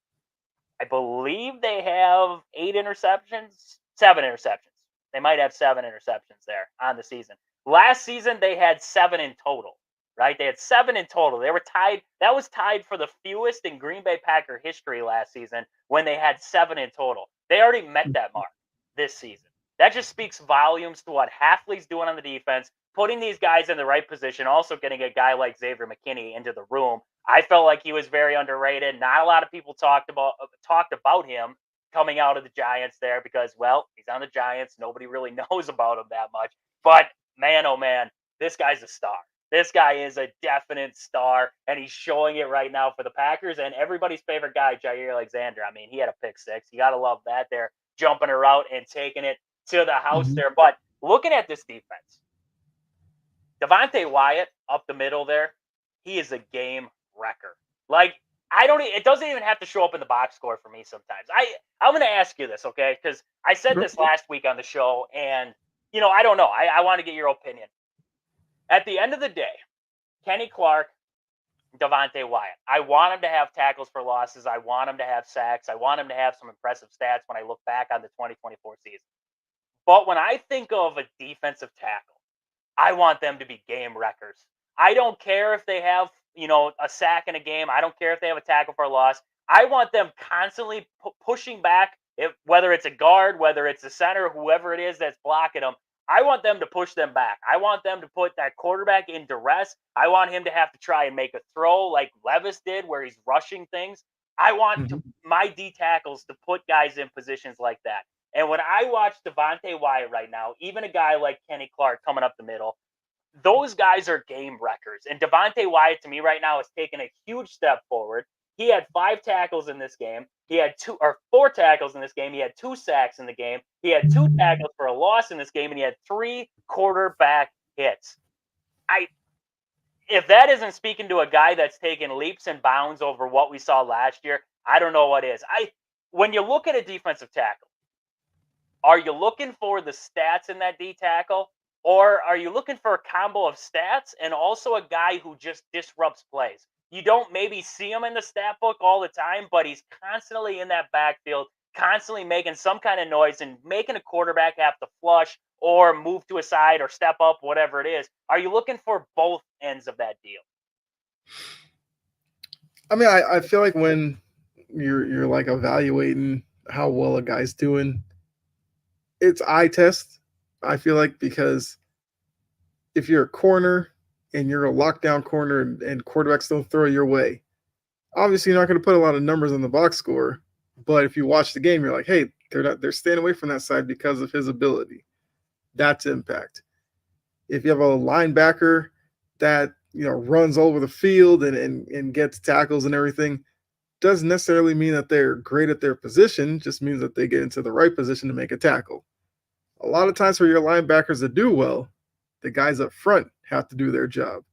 Speaker 1: I believe they have 8 interceptions, 7 interceptions. They might have 7 interceptions there on the season. Last season, they had 7 in total, right? They had 7 in total. They were tied. That was tied for the fewest in Green Bay Packer history last season when they had 7 in total. They already met that mark this season. That just speaks volumes to what Hafley's doing on the defense, putting these guys in the right position, also getting a guy like Xavier McKinney into the room. I felt like he was very underrated. Not a lot of people talked about him coming out of the Giants there because, well, he's on the Giants. Nobody really knows about him that much. But man, oh man, this guy's a star. This guy is a definite star, and he's showing it right now for the Packers and everybody's favorite guy, Jair Alexander. I mean, he had a pick six. You got to love that there, jumping her out and taking it to the house
Speaker 2: Mhm.
Speaker 1: there. But looking at this defense, Devontae Wyatt up the middle there, he is a game wrecker. Like I don't. It doesn't even have to show up in the box score for me sometimes. I'm going to ask you this, okay? Because I said
Speaker 2: Sure.
Speaker 1: this last week on the show, and I don't know. I want to get your opinion. At the end of the day, Kenny Clark, Devontae Wyatt. I want him to have tackles for losses. I want him to have sacks. I want him to have some impressive stats when I look back on the 2024 season. But when I think of a defensive tackle, I want them to be game wreckers. I don't care if they have, a sack in a game. I don't care if they have a tackle for a loss. I want them constantly pushing back, whether it's a guard, whether it's a center, whoever it is that's blocking them. I want them to push them back. I want them to put that quarterback in duress. I want him to have to try and make a throw like Levis did, where he's rushing things. I want
Speaker 2: Mhm.
Speaker 1: my D tackles to put guys in positions like that. And when I watch Devontae Wyatt right now, even a guy like Kenny Clark coming up the middle, those guys are game wreckers. And Devontae Wyatt, to me, right now, has taken a huge step forward. He had 5 tackles in this game. He had 4 tackles in this game. He had 2 sacks in the game. He had 2 tackles for a loss in this game, and he had 3 quarterback hits. I If that isn't speaking to a guy that's taken leaps and bounds over what we saw last year, I don't know what is. When you look at a defensive tackle, are you looking for the stats in that D tackle? Or are you looking for a combo of stats and also a guy who just disrupts plays? You don't maybe see him in the stat book all the time, but he's constantly in that backfield, constantly making some kind of noise and making a quarterback have to flush or move to a side or step up, whatever it is. Are you looking for both ends of that deal?
Speaker 2: I mean, I feel like when you're like evaluating how well a guy's doing, it's eye test. I feel like because if you're a corner and you're a lockdown corner and quarterbacks don't throw your way, obviously you're not going to put a lot of numbers on the box score. But if you watch the game, you're like, hey, they're staying away from that side because of his ability. That's impact. If you have a linebacker that runs all over the field and gets tackles and everything, doesn't necessarily mean that they're great at their position, just means that they get into the right position to make a tackle. A lot of times for your linebackers to do well, the guys up front have to do their job.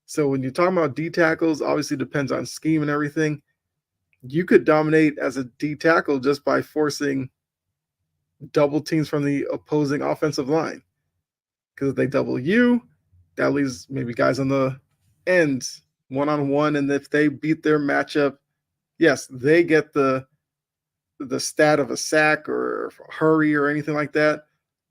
Speaker 2: So when you're talking about D tackles, obviously depends on scheme and everything. You could dominate as a D tackle just by forcing double teams from the opposing offensive line. Because if they double you, that leaves maybe guys on the ends one-on-one. And if they beat their matchup, yes, they get the stat of a sack or hurry or anything like that.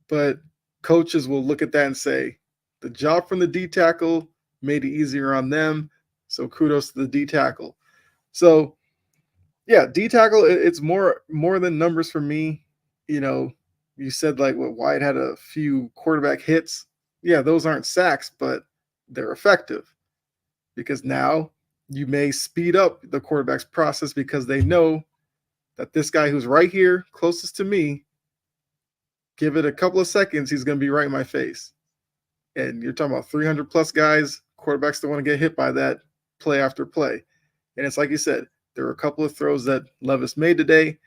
Speaker 2: But coaches will look at that and say, the job from the D tackle made it easier on them. So kudos to the D tackle. So yeah, D tackle, it's more than numbers for me. You said like what Wyatt had a few quarterback hits. Yeah, those aren't sacks, but they're effective because now you may speed up the quarterback's process because they know that this guy who's right here closest to me, give it a couple of seconds, he's going to be right in my face. And you're talking about 300 plus guys, quarterbacks don't want to get hit by that play after play. And it's like you said, there were a couple of throws that Levis made today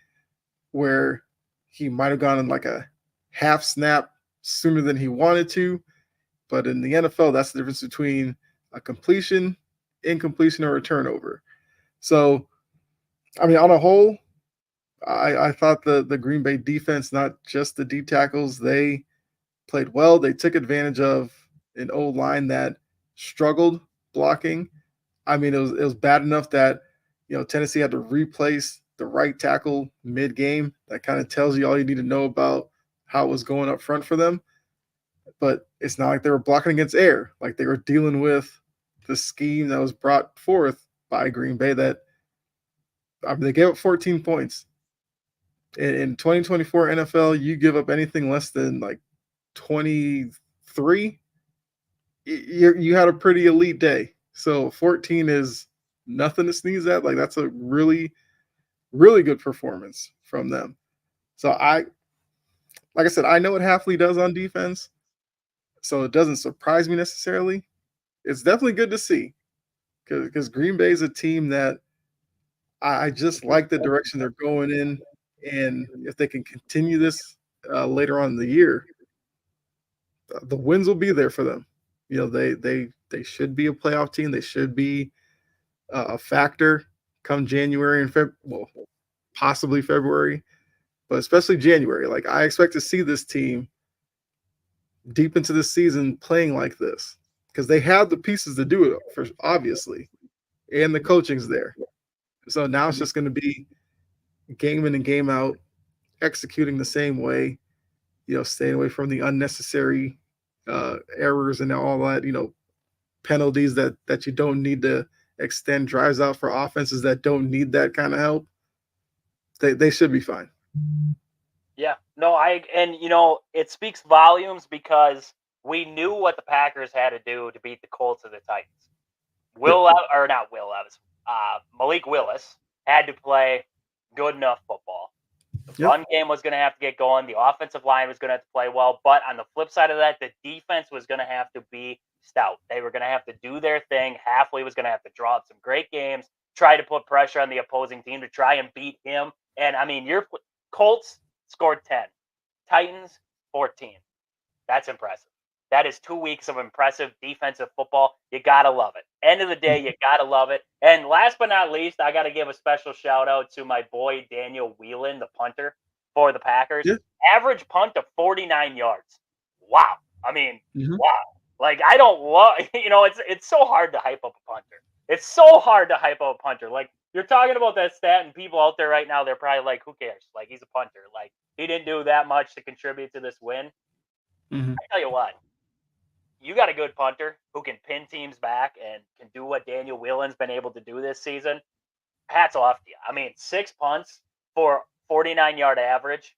Speaker 2: where he might have gone in like a half snap sooner than he wanted to. But in the NFL, that's the difference between a completion, incompletion, or a turnover. So, I mean, on a whole, I thought the Green Bay defense, not just the D tackles, they played well. They took advantage of an old line that struggled blocking. I mean, it was bad enough that Tennessee had to replace the right tackle mid game. That kind of tells you all you need to know about how it was going up front for them. But it's not like they were blocking against air. Like they were dealing with the scheme that was brought forth by Green Bay. That I mean, they gave up 14 points. In 2024 NFL, you give up anything less than like 23, you had a pretty elite day. So 14 is nothing to sneeze at. Like that's a really, really good performance from them. So like I said, I know what Hafley does on defense, so it doesn't surprise me necessarily. It's definitely good to see because Green Bay is a team that I just like the direction they're going in, and if they can continue this later on in the year, the wins will be there for them. They should be a playoff team. They should be a factor come January and well, possibly February, but especially January. Like I expect to see this team deep into the season playing like this because they have the pieces to do it for obviously, and the coaching's there. So now it's just going to be game in and game out, executing the same way. Staying away from the unnecessary errors and all that. Penalties that you don't need to extend drives out for offenses that don't need that kind of help. They should be fine.
Speaker 1: Yeah, no, it speaks volumes because we knew what the Packers had to do to beat the Colts and the Titans. Malik Willis had to play good enough football. The run game was going to have to get going. The offensive line was going to have to play well. But on the flip side of that, the defense was going to have to be stout. They were going to have to do their thing. Hafley was going to have to draw up some great games, try to put pressure on the opposing team to try and beat him. And, I mean, your Colts scored 10. Titans, 14. That's impressive. That is 2 weeks of impressive defensive football. You got to love it. End of the day, you got to love it. And last but not least, I got to give a special shout out to my boy Daniel Whelan, the punter for the Packers. Yeah. Average punt of 49 yards. Wow. I mean,
Speaker 2: Mhm.
Speaker 1: wow. Like I don't love, it's so hard to hype up a punter. It's so hard to hype up a punter. Like you're talking about that stat, and people out there right now, they're probably like, "Who cares? Like he's a punter. Like he didn't do that much to contribute to this win."
Speaker 2: Mhm.
Speaker 1: I tell you what, you got a good punter who can pin teams back and can do what Daniel Whelan's been able to do this season. Hats off to you. I mean, 6 punts for 49-yard average.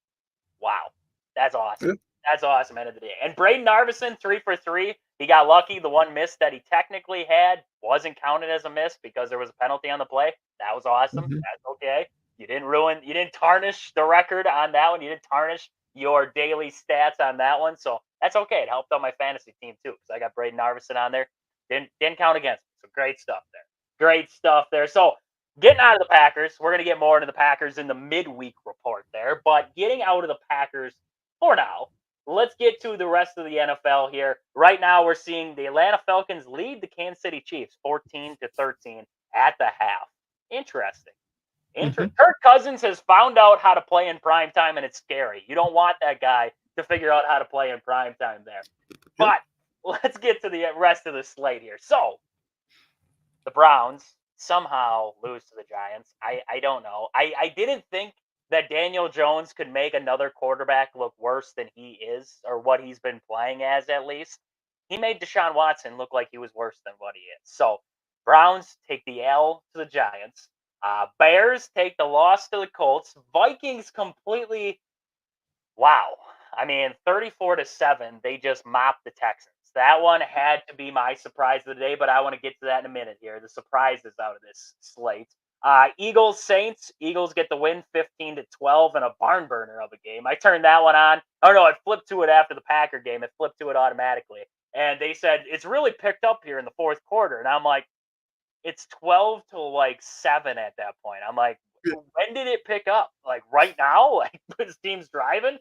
Speaker 1: Wow, that's awesome.
Speaker 2: Yeah.
Speaker 1: That's awesome. End of the day. And Braden Narvison, 3 for 3. He got lucky. The one miss that he technically had wasn't counted as a miss because there was a penalty on the play. That was awesome.
Speaker 2: Mhm.
Speaker 1: That's okay. You didn't tarnish the record on that one. You didn't tarnish your daily stats on that one. So that's okay. It helped out my fantasy team too because I got Braden Narvison on there. Didn't count against me. So great stuff there. Great stuff there. So getting out of the Packers, we're going to get more into the Packers in the midweek report there. But getting out of the Packers for now, let's get to the rest of the NFL here. Right now, we're seeing the Atlanta Falcons lead the Kansas City Chiefs 14-13 at the half. Interesting.
Speaker 2: Mhm.
Speaker 1: Kirk Cousins has found out how to play in prime time, and it's scary. You don't want that guy to figure out how to play in prime time there.
Speaker 2: Yep.
Speaker 1: But let's get to the rest of the slate here. So the Browns somehow lose to the Giants. I don't know. I didn't think that Daniel Jones could make another quarterback look worse than he is, or what he's been playing as at least. He made Deshaun Watson look like he was worse than what he is. So Browns take the L to the Giants. Bears take the loss to the Colts. Vikings completely, wow. I mean, 34-7, they just mopped the Texans. That one had to be my surprise of the day, but I want to get to that in a minute here. The surprises out of this slate. Eagles Saints. Eagles get the win 15-12 in a barn burner of a game. I turned that one on. Oh no, it flipped to it after the Packer game. It flipped to it automatically. And they said it's really picked up here in the fourth quarter. And I'm like, it's 12-7 at that point. I'm like,
Speaker 2: Yeah.
Speaker 1: when did it pick up? Like right now? Like this team's driving?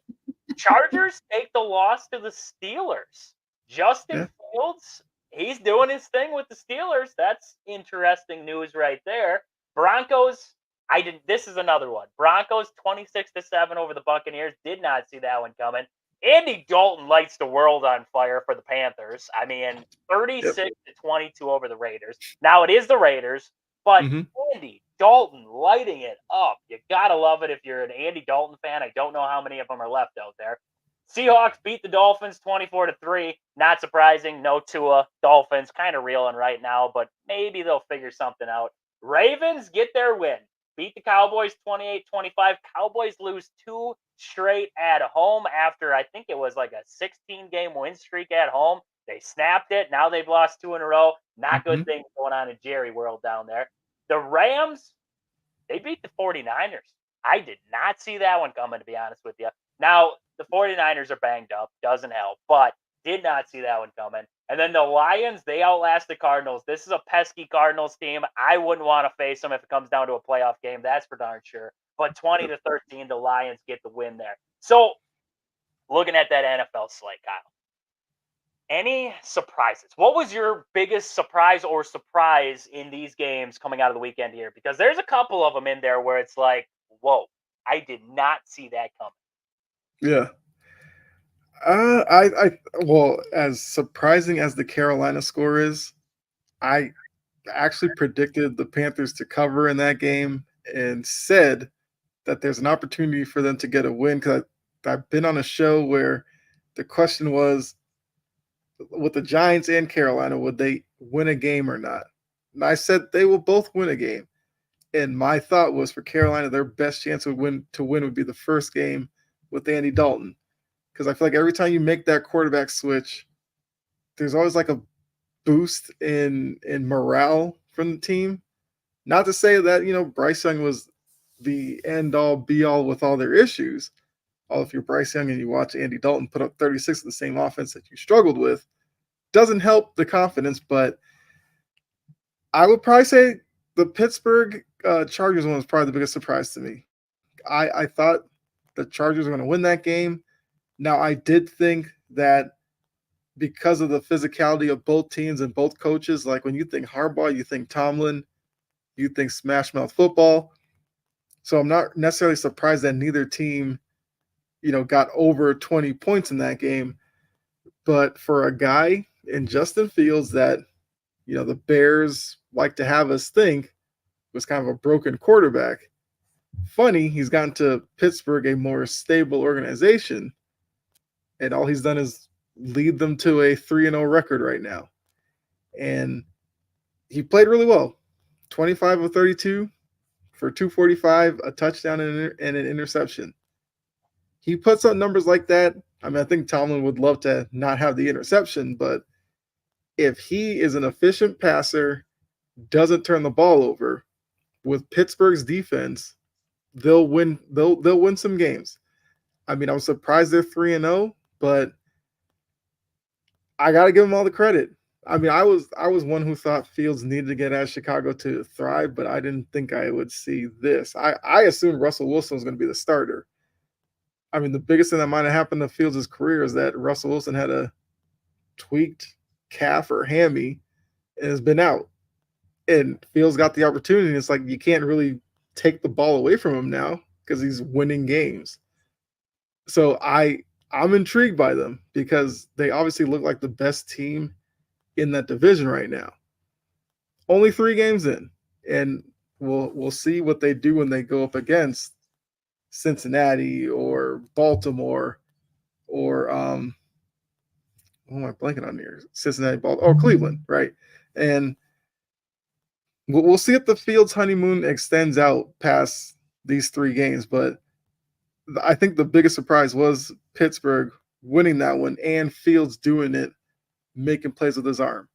Speaker 1: Chargers take the loss to the Steelers. Justin
Speaker 2: Yeah.
Speaker 1: Fields, he's doing his thing with the Steelers. That's interesting news right there. Broncos, I did this is another one. Broncos 26-7 over the Buccaneers. Did not see that one coming. Andy Dalton lights the world on fire for the Panthers. I mean,
Speaker 2: Yep.
Speaker 1: 36-22 over the Raiders. Now it is the Raiders, but
Speaker 2: Mhm.
Speaker 1: Andy Dalton lighting it up. You gotta love it if you're an Andy Dalton fan. I don't know how many of them are left out there. Seahawks beat the Dolphins 24-3. Not surprising. No Tua. Dolphins kind of reeling right now, but maybe they'll figure something out. Ravens get their win. Beat the Cowboys 28-25. Cowboys lose 2 straight at home after I think it was like a 16-game win streak at home. They snapped it. Now they've lost 2 in a row. Not good
Speaker 2: Mhm.
Speaker 1: things going on in Jerry World down there. The Rams, they beat the 49ers. I did not see that one coming, to be honest with you. Now, the 49ers are banged up, doesn't help, but did not see that one coming. And then the Lions, they outlast the Cardinals. This is a pesky Cardinals team. I wouldn't want to face them if it comes down to a playoff game. That's for darn sure. But 20-13, the Lions get the win there. So, looking at that NFL slate, Kyle, any surprises? What was your biggest surprise in these games coming out of the weekend here? Because there's a couple of them in there where it's like, whoa, I did not see that coming.
Speaker 2: Yeah. Well, as surprising as the Carolina score is, I actually predicted the Panthers to cover in that game and said that there's an opportunity for them to get a win because I've been on a show where the question was with the Giants and Carolina, would they win a game or not? And I said they will both win a game. And my thought was for Carolina, their best chance would be the first game with Andy Dalton. Because I feel like every time you make that quarterback switch, there's always like a boost in morale from the team. Not to say that, Bryce Young was the end all be all with all their issues. If you're Bryce Young and you watch Andy Dalton put up 36 in the same offense that you struggled with, doesn't help the confidence. But I would probably say the Pittsburgh Chargers one was probably the biggest surprise to me. I thought the Chargers were going to win that game. Now, I did think that because of the physicality of both teams and both coaches, like when you think Harbaugh, you think Tomlin, you think smash mouth football. So I'm not necessarily surprised that neither team, got over 20 points in that game. But for a guy in Justin Fields that, the Bears like to have us think was kind of a broken quarterback, funny, he's gotten to Pittsburgh, a more stable organization, and all he's done is lead them to a 3-0 record right now. And he played really well. 25 of 32 for 245, a touchdown and an interception. He puts up numbers like that. I mean, I think Tomlin would love to not have the interception, but if he is an efficient passer, doesn't turn the ball over, with Pittsburgh's defense, they'll win. They'll win some games. I mean, I'm surprised they're 3-0, but I got to give them all the credit. I mean, I was one who thought Fields needed to get out of Chicago to thrive, but I didn't think I would see this. I assumed Russell Wilson was going to be the starter. I mean, the biggest thing that might have happened to Fields' career is that Russell Wilson had a tweaked calf or hammy and has been out. And Fields got the opportunity. And it's like you can't really take the ball away from him now because he's winning games. So I'm intrigued by them because they obviously look like the best team in that division right now. Only 3 games in, and we'll see what they do when they go up against Cincinnati or Baltimore or what am I blanking on here? Cincinnati, Baltimore, or Cleveland, right? And we'll see if the Fields honeymoon extends out past these 3 games. But I think the biggest surprise was Pittsburgh winning that one and Fields doing it, making plays with his arm.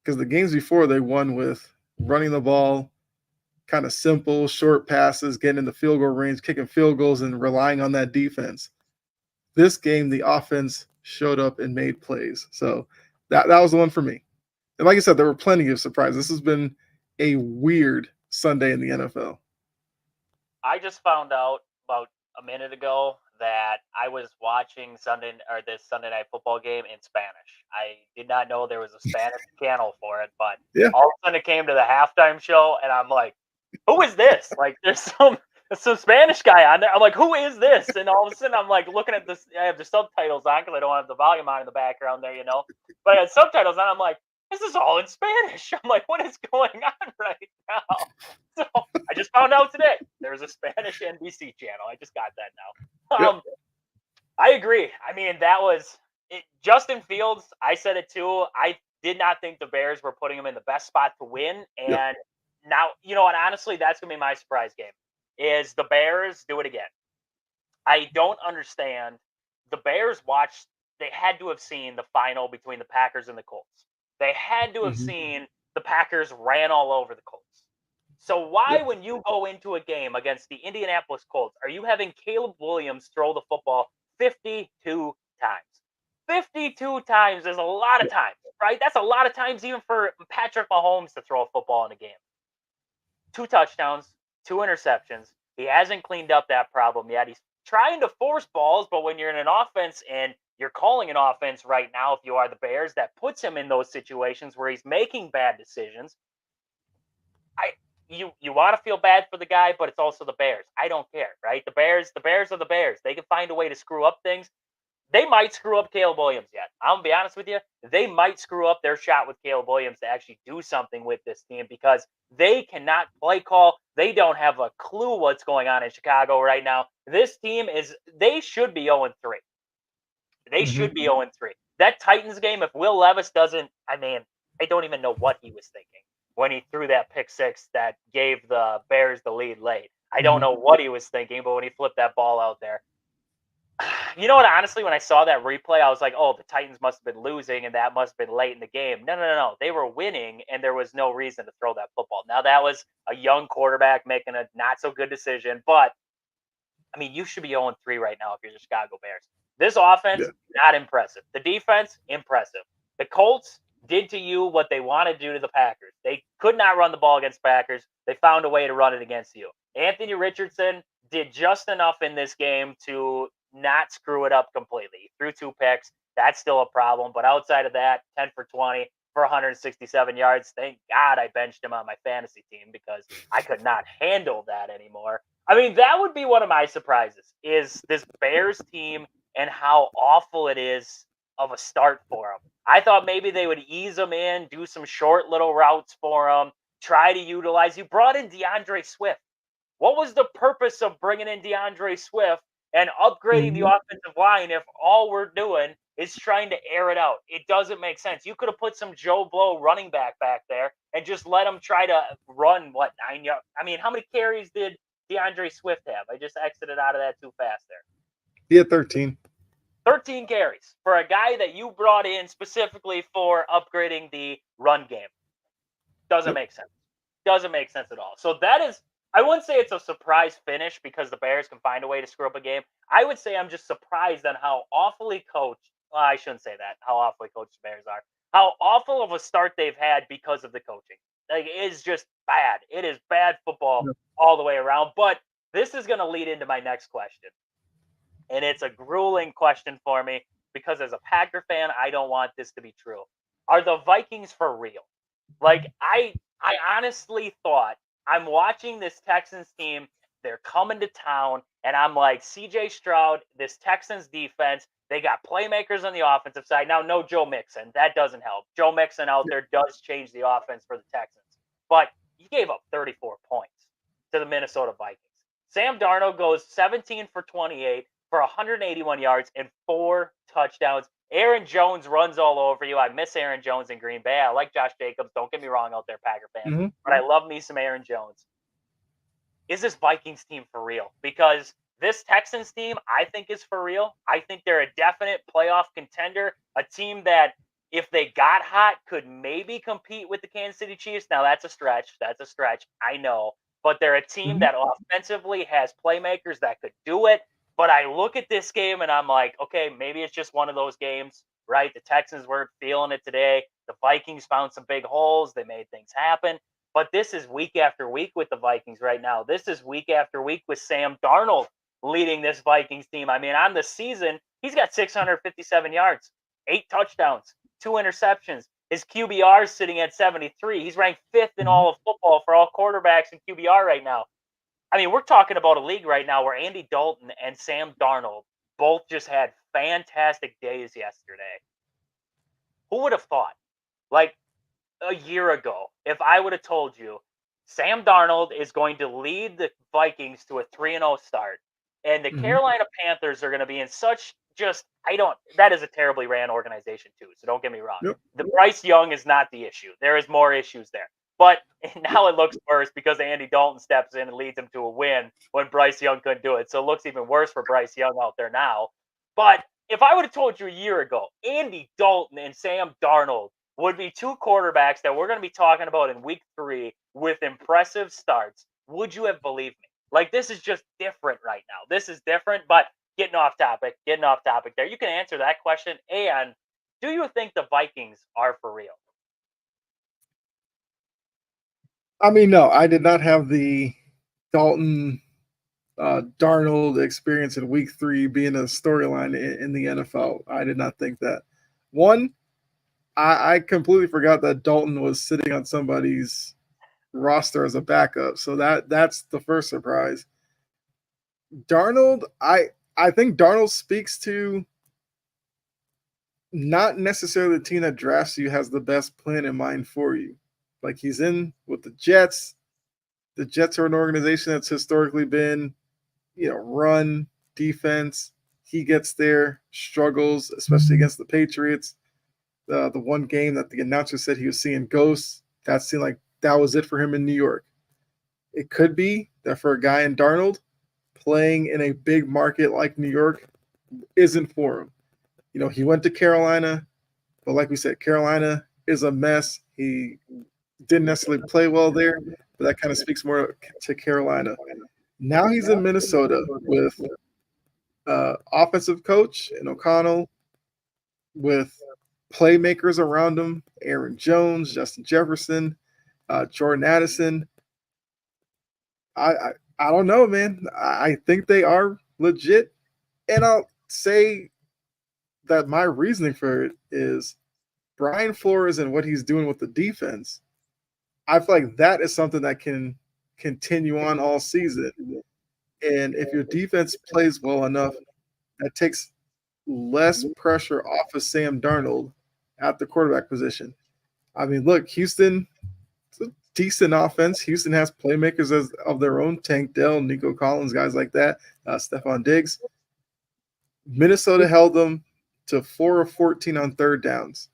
Speaker 2: Because the games before they won with running the ball, kind of simple, short passes, getting in the field goal range, kicking field goals, and relying on that defense. This game, the offense showed up and made plays. So that was the one for me. And like I said, there were plenty of surprises. This has been a weird Sunday in the NFL.
Speaker 1: I just found out about a minute ago that I was watching this Sunday Night Football game in Spanish. I did not know there was a Spanish channel for it, but all of a sudden it came to the halftime show, and I'm like, who is this? Like, there's some Spanish guy on there. I'm like, who is this? And all of a sudden I'm like looking at this. I have the subtitles on because I don't have the volume on in the background there, But I had subtitles on. I'm like, this is all in Spanish. I'm like, what is going on right now? So I just found out today there's a Spanish NBC channel. I just got that now. I agree. I mean, that was it. Justin Fields, I said it too. I did not think the Bears were putting him in the best spot to win. And now, and honestly, that's going to be my surprise game, is the Bears do it again. I don't understand. The Bears they had to have seen the final between the Packers and the Colts. They had to have seen the Packers ran all over the Colts. So why, when you go into a game against the Indianapolis Colts, are you having Caleb Williams throw the football 52 times? 52 times is a lot of times, right? That's a lot of times even for Patrick Mahomes to throw a football in a game. 2 touchdowns, 2 interceptions. He hasn't cleaned up that problem yet. He's trying to force balls, but when you're in an offense and you're calling an offense right now, if you are the Bears, that puts him in those situations where he's making bad decisions. You want to feel bad for the guy, but it's also the Bears. I don't care, right? The Bears are the Bears. They can find a way to screw up things. They might screw up Caleb Williams yet. I'm going to be honest with you. They might screw up their shot with Caleb Williams to actually do something with this team because they cannot play call. They don't have a clue what's going on in Chicago right now. This team they should be 0-3. They should be 0-3. That Titans game, if Will Levis doesn't, I don't even know what he was thinking when he threw that pick 6 that gave the Bears the lead late. I don't know what he was thinking, but when he flipped that ball out there, you know what? Honestly, when I saw that replay, I was like, oh, the Titans must have been losing, and that must have been late in the game. No. They were winning, and there was no reason to throw that football. Now, that was a young quarterback making a not-so-good decision, but, you should be 0-3 right now if you're the Chicago Bears. This offense, not impressive. The defense, impressive. The Colts did to you what they want to do to the Packers. They could not run the ball against Packers. They found a way to run it against you. Anthony Richardson did just enough in this game to not screw it up completely. He threw 2 picks. That's still a problem. But outside of that, 10 for 20 for 167 yards. Thank God I benched him on my fantasy team because I could not handle that anymore. That would be one of my surprises, is this Bears team and how awful it is of a start for him. I thought maybe they would ease him in, do some short little routes for him, try to utilize. You brought in DeAndre Swift. What was the purpose of bringing in DeAndre Swift and upgrading the
Speaker 2: Mhm.
Speaker 1: offensive line if all we're doing is trying to air it out? It doesn't make sense. You could have put some Joe Blow running back there and just let him try to run, 9 yards? I mean, how many carries did DeAndre Swift have? I just exited out of that too fast there.
Speaker 2: He had 13.
Speaker 1: 13 carries for a guy that you brought in specifically for upgrading the run game. Doesn't
Speaker 2: Yep.
Speaker 1: make sense. Doesn't make sense at all. So that is, I wouldn't say it's a surprise finish because the Bears can find a way to screw up a game. I would say I'm just surprised on how awfully coached. Well, I shouldn't say that. How awfully coached the Bears are. How awful of a start they've had because of the coaching. Like, it is just bad. It is bad football
Speaker 2: Yep.
Speaker 1: all the way around. But this is going to lead into my next question. And it's a grueling question for me because as a Packer fan, I don't want this to be true. Are the Vikings for real? Like, I honestly thought, I'm watching this Texans team, they're coming to town, and I'm like, CJ Stroud, this Texans defense, they got playmakers on the offensive side. Now, no Joe Mixon. That doesn't help. Joe Mixon out there does change the offense for the Texans. But he gave up 34 points to the Minnesota Vikings. Sam Darnold goes 17 for 28 for 181 yards and 4 touchdowns. Aaron Jones runs all over you. I miss Aaron Jones in Green Bay. I like Josh Jacobs. Don't get me wrong out there, Packer fans.
Speaker 2: Mhm.
Speaker 1: But I love me some Aaron Jones. Is this Vikings team for real? Because this Texans team, I think, is for real. I think they're a definite playoff contender, a team that, if they got hot, could maybe compete with the Kansas City Chiefs. Now, that's a stretch. That's a stretch. I know. But they're a team
Speaker 2: Mhm.
Speaker 1: that offensively has playmakers that could do it. But I look at this game and I'm like, okay, maybe it's just one of those games, right? The Texans weren't feeling it today. The Vikings found some big holes. They made things happen. But this is week after week with the Vikings right now. This is week after week with Sam Darnold leading this Vikings team. I mean, on the season, he's got 657 yards, 8 touchdowns, 2 interceptions. His QBR is sitting at 73. He's ranked 5th in all of football for all quarterbacks in QBR right now. I mean, we're talking about a league right now where Andy Dalton and Sam Darnold both just had fantastic days yesterday. Who would have thought? Like, a year ago, if I would have told you Sam Darnold is going to lead the Vikings to a 3-0 start, and the
Speaker 2: Mhm.
Speaker 1: Carolina Panthers are going to be in such just, that is a terribly ran organization too. So don't get me wrong.
Speaker 2: Yep.
Speaker 1: The Bryce Young is not the issue. There is more issues there. But now it looks worse because Andy Dalton steps in and leads them to a win when Bryce Young couldn't do it. So it looks even worse for Bryce Young out there now. But if I would have told you a year ago, Andy Dalton and Sam Darnold would be 2 quarterbacks that we're going to be talking about in week 3 with impressive starts, would you have believed me? Like, this is just different right now. This is different, but getting off topic there. You can answer that question. And do you think the Vikings are for real?
Speaker 2: I mean, no, I did not have the Dalton Darnold experience in week 3 being a storyline in the NFL. I did not think that. One, I completely forgot that Dalton was sitting on somebody's roster as a backup. So that's the first surprise. Darnold, I think Darnold speaks to not necessarily the team that drafts you has the best plan in mind for you. Like, he's in with the Jets. The Jets are an organization that's historically been, run defense. He gets there, struggles, especially against the Patriots. The one game that the announcer said he was seeing ghosts, that seemed like that was it for him in New York. It could be that for a guy in Darnold, playing in a big market like New York isn't for him. He went to Carolina, but like we said, Carolina is a mess. He didn't necessarily play well there, but that kind of speaks more to Carolina. Now he's in Minnesota with offensive coach and O'Connell, with playmakers around him: Aaron Jones, Justin Jefferson, Jordan Addison. I don't know, man. I think they are legit, and I'll say that my reasoning for it is Brian Flores and what he's doing with the defense. I feel like that is something that can continue on all season. And if your defense plays well enough, that takes less pressure off of Sam Darnold at the quarterback position. I mean, look, Houston, it's a decent offense. Houston has playmakers of their own, Tank Dell, Nico Collins, guys like that, Stephon Diggs. Minnesota held them to 4 of 14 on third downs.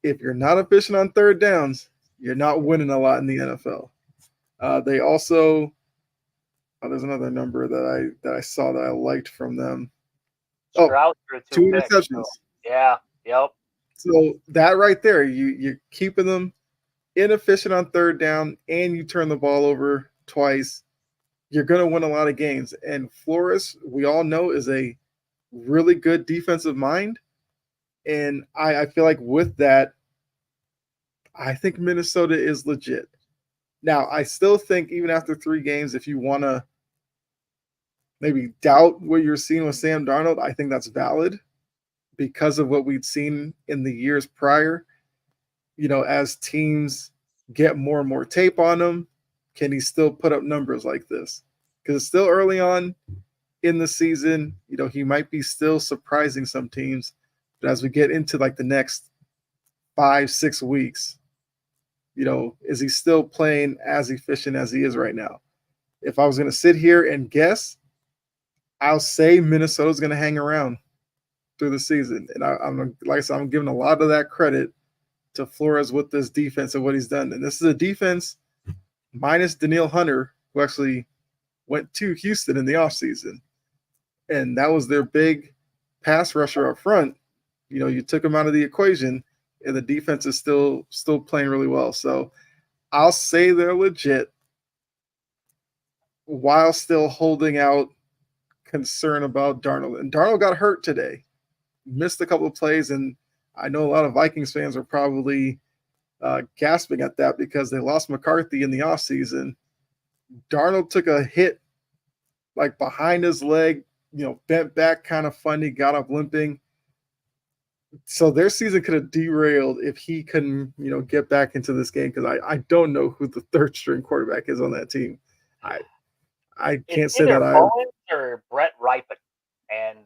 Speaker 2: If you're not efficient on third downs, you're not winning a lot in the NFL. They also, there's another number that I saw that I liked from them.
Speaker 1: Stroud threw
Speaker 2: 2 interceptions.
Speaker 1: So, yeah, yep.
Speaker 2: So that right there, you're keeping them inefficient on third down, and you turn the ball over twice. You're going to win a lot of games. And Flores, we all know, is a really good defensive mind. And I feel like with that, I think Minnesota is legit. Now, I still think even after 3 games, if you want to maybe doubt what you're seeing with Sam Darnold, I think that's valid because of what we'd seen in the years prior. You know, as teams get more and more tape on him, can he still put up numbers like this? Because it's still early on in the season. You know, he might be still surprising some teams. But as we get into like the next 5-6 weeks, you know, is he still playing as efficient as he is right now? If I was going to sit here and guess, I'll say Minnesota's going to hang around through the season. And I'm like I said, I'm giving a lot of that credit to Flores with this defense and what he's done. And this is a defense minus Danielle Hunter, who actually went to Houston in the offseason. And that was their big pass rusher up front. You know, you took him out of the equation, and the defense is still playing really well. So I'll say they're legit while still holding out concern about Darnold. And Darnold got hurt today, missed a couple of plays, and I know a lot of Vikings fans are probably gasping at that because they lost McCarthy in the offseason. Darnold took a hit like behind his leg, you know, bent back kind of funny, got up limping. So their season could have derailed if he couldn't, you know, get back into this game, because I don't know who the third string quarterback is on that team. I can't say that
Speaker 1: Mullins or Brett Ripon. And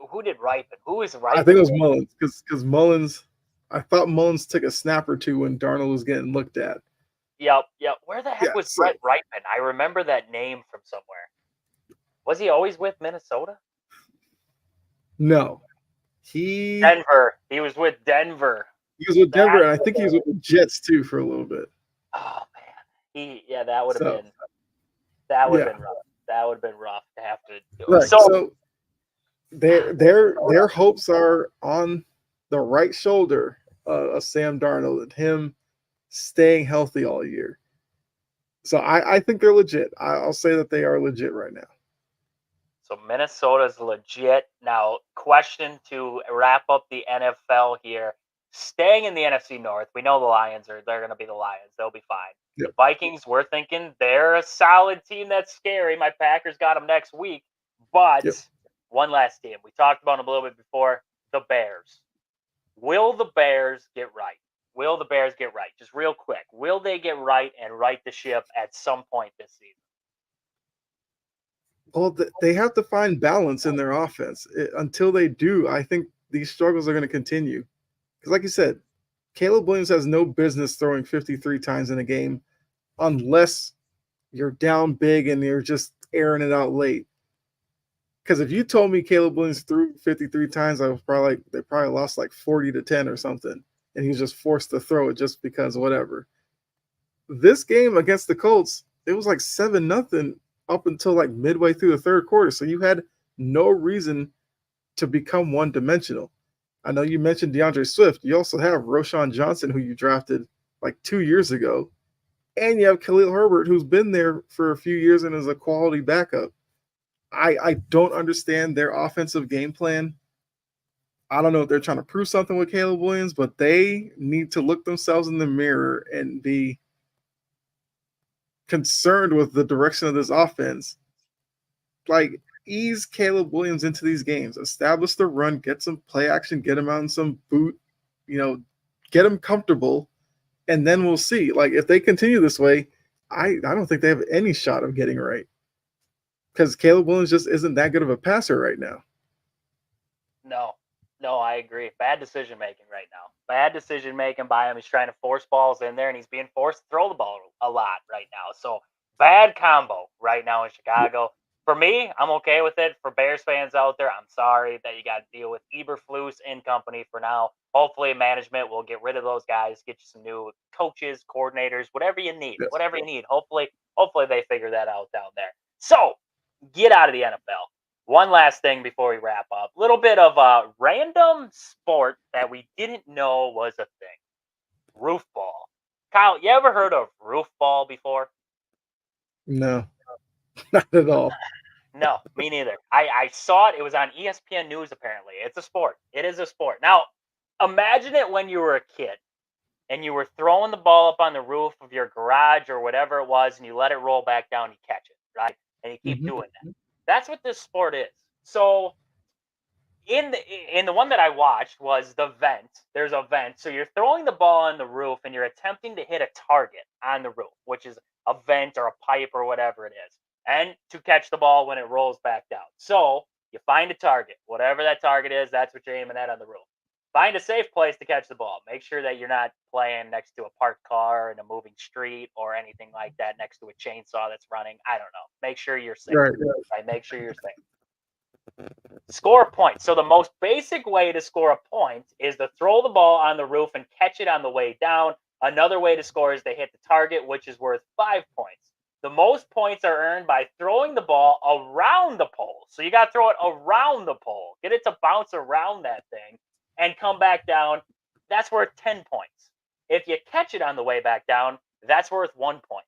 Speaker 1: who did Ripon? Who is Ripon?
Speaker 2: I think it was Mullins, because Mullins, I thought Mullins took a snap or two when Darnold was getting looked at.
Speaker 1: Yep. Where the heck was Brett Ripon? I remember that name from somewhere. Was he always with Minnesota?
Speaker 2: No.
Speaker 1: Denver. He was with Denver.
Speaker 2: He was with Denver, and I think he was with the Jets too for a little bit.
Speaker 1: Oh man. That would have been rough. That would have been rough to have to do.
Speaker 2: Right. So their hopes are on the right shoulder of Sam Darnold and him staying healthy all year. So I think they're legit. I'll say that they are legit right now.
Speaker 1: So Minnesota's legit. Now, question to wrap up the NFL here. Staying in the NFC North, we know they're going to be the Lions. They'll be fine.
Speaker 2: Yep.
Speaker 1: The Vikings, we're thinking they're a solid team that's scary. My Packers got them next week. But one last team. We talked about them a little bit before. The Bears. Will the Bears get right? Will the Bears get right? Just real quick. Will they get right and right the ship at some point this season?
Speaker 2: Well, they have to find balance in their offense. Until they do, I think these struggles are going to continue. Because like you said, Caleb Williams has no business throwing 53 times in a game unless you're down big and you're just airing it out late. Because if you told me Caleb Williams threw 53 times, I was probably they probably lost like 40-10 or something. And he was just forced to throw it just because whatever. This game against the Colts, it was like 7-0 up until like midway through the third quarter. So you had no reason to become one-dimensional. I know you mentioned DeAndre Swift. You also have Roschon Johnson, who you drafted like 2 years ago. And you have Khalil Herbert, who's been there for a few years and is a quality backup. I don't understand their offensive game plan. I don't know if they're trying to prove something with Caleb Williams, but they need to look themselves in the mirror and be concerned with the direction of this offense. Like, ease Caleb Williams into these games, establish the run, get some play action, get him out in some boot, get him comfortable, and then we'll see. Like, if they continue this way, I don't think they have any shot of getting right, because Caleb Williams just isn't that good of a passer right now.
Speaker 1: No, I agree. Bad decision making right now. Bad decision making by him. He's trying to force balls in there, and he's being forced to throw the ball a lot right now. So bad combo right now in Chicago. For me, I'm okay with it. For Bears fans out there, I'm sorry that you got to deal with Eberflus and company for now. Hopefully, management will get rid of those guys, get you some new coaches, coordinators, whatever you need.
Speaker 2: Yes.
Speaker 1: Whatever you need. Hopefully they figure that out down there. So get out of the NFL. One last thing before we wrap up. Little bit of a random sport that we didn't know was a thing. Roof ball. Kyle, you ever heard of roof ball before?
Speaker 2: No, not at all.
Speaker 1: No, me neither. I saw it. It was on ESPN News, apparently. It's a sport. It is a sport. Now, imagine it when you were a kid and you were throwing the ball up on the roof of your garage or whatever it was, and you let it roll back down, you catch it, right? And you keep
Speaker 2: Mhm.
Speaker 1: doing that. That's what this sport is. So in the one that I watched was the vent. There's a vent. So you're throwing the ball on the roof and you're attempting to hit a target on the roof, which is a vent or a pipe or whatever it is. And to catch the ball when it rolls back down. So you find a target. Whatever that target is, that's what you're aiming at on the roof. Find a safe place to catch the ball. Make sure that you're not playing next to a parked car in a moving street or anything like that, next to a chainsaw that's running. I don't know. Make sure you're safe.
Speaker 2: Right.
Speaker 1: Right? Make sure you're safe. Score a point. So the most basic way to score a point is to throw the ball on the roof and catch it on the way down. Another way to score is to hit the target, which is worth 5 points. The most points are earned by throwing the ball around the pole. So you got to throw it around the pole, get it to bounce around that thing and come back down. That's worth 10 points. If you catch it on the way back down, that's worth 1 point.